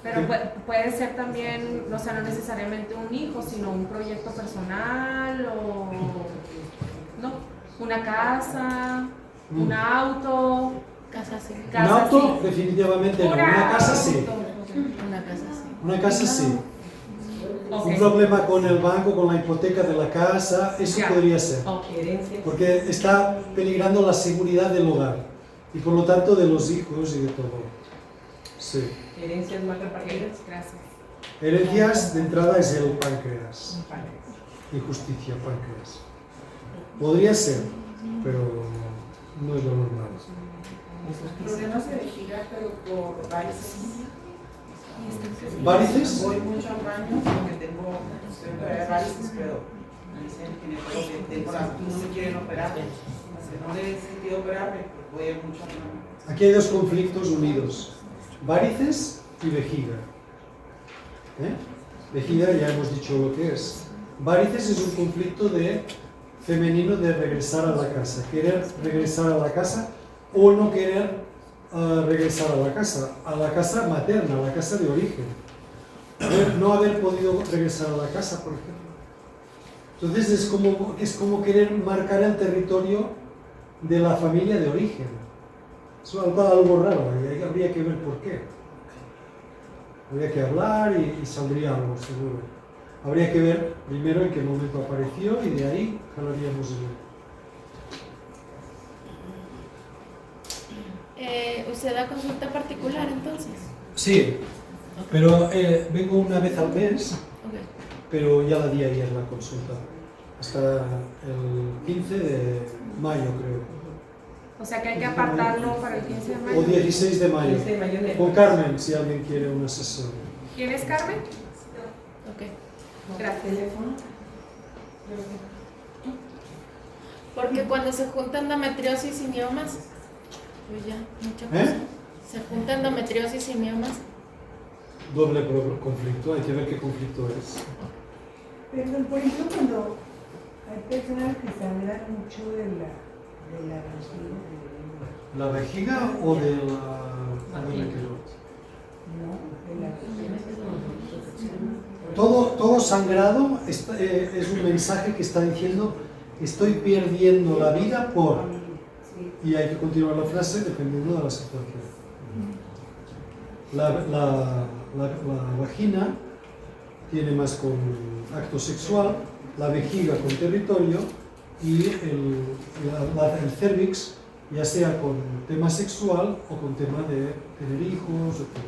Pero puede ser también, o sea, no necesariamente un hijo, sino un proyecto personal o no, una casa, un auto. Casa sí. Un Casa auto, sí. definitivamente no. Una casa sí. Una casa sí. Una casa sí. Ok. Un problema con el banco, con la hipoteca de la casa, eso Ya. podría ser. Herencias. Porque está peligrando la seguridad del hogar y por lo tanto de los hijos y de todo. Sí. Herencias más repartidas. Gracias. Herencias de entrada es el páncreas. Injusticia, páncreas. Podría ser, pero no es lo normal. Problemas de vejiga, pero por varices. ¿Varices? Voy mucho al baño porque tengo varices, pero me dicen que tengo no me quieren operar. No le he sentido operarme, porque voy mucho al baño. Aquí hay dos conflictos unidos. Varices y vejiga. Vejiga ya hemos dicho lo que es. Varices es un conflicto femenino de regresar a la casa. Querer regresar a la casa o no querer regresar a la casa materna, a la casa de origen. No haber podido regresar a la casa, por ejemplo. Entonces es como querer marcar el territorio de la familia de origen. Es algo raro, y habría que ver por qué. Habría que hablar y saldría algo, seguro. Habría que ver primero en qué momento apareció y de ahí jalaríamos ¿Usted da consulta particular entonces? Sí, pero vengo una vez al mes, Okay. pero ya la di ayer la consulta. Hasta el 15 de mayo, creo. O sea que hay que apartarlo para el 15 de mayo. O 16 de mayo. 15 de mayo de- Con Carmen, si alguien quiere una sesión. ¿Quién es Carmen? Ok, gracias. Teléfono. Porque cuando se junta endometriosis y miomas, pues ya, mucha cosa. Se junta endometriosis y miomas. Doble conflicto, hay que ver qué conflicto es. Perdón, por ejemplo, cuando hay personas que sangran mucho de la vagina. ¿La vejiga o de la requeror? No, de la vagina. Todo sangrado es un mensaje que está diciendo estoy perdiendo la vida por... Sí. Y hay que continuar la frase dependiendo de la situación. La vagina tiene más con acto sexual, la vejiga con territorio y el cervix ya sea con tema sexual o con tema de tener hijos, etc.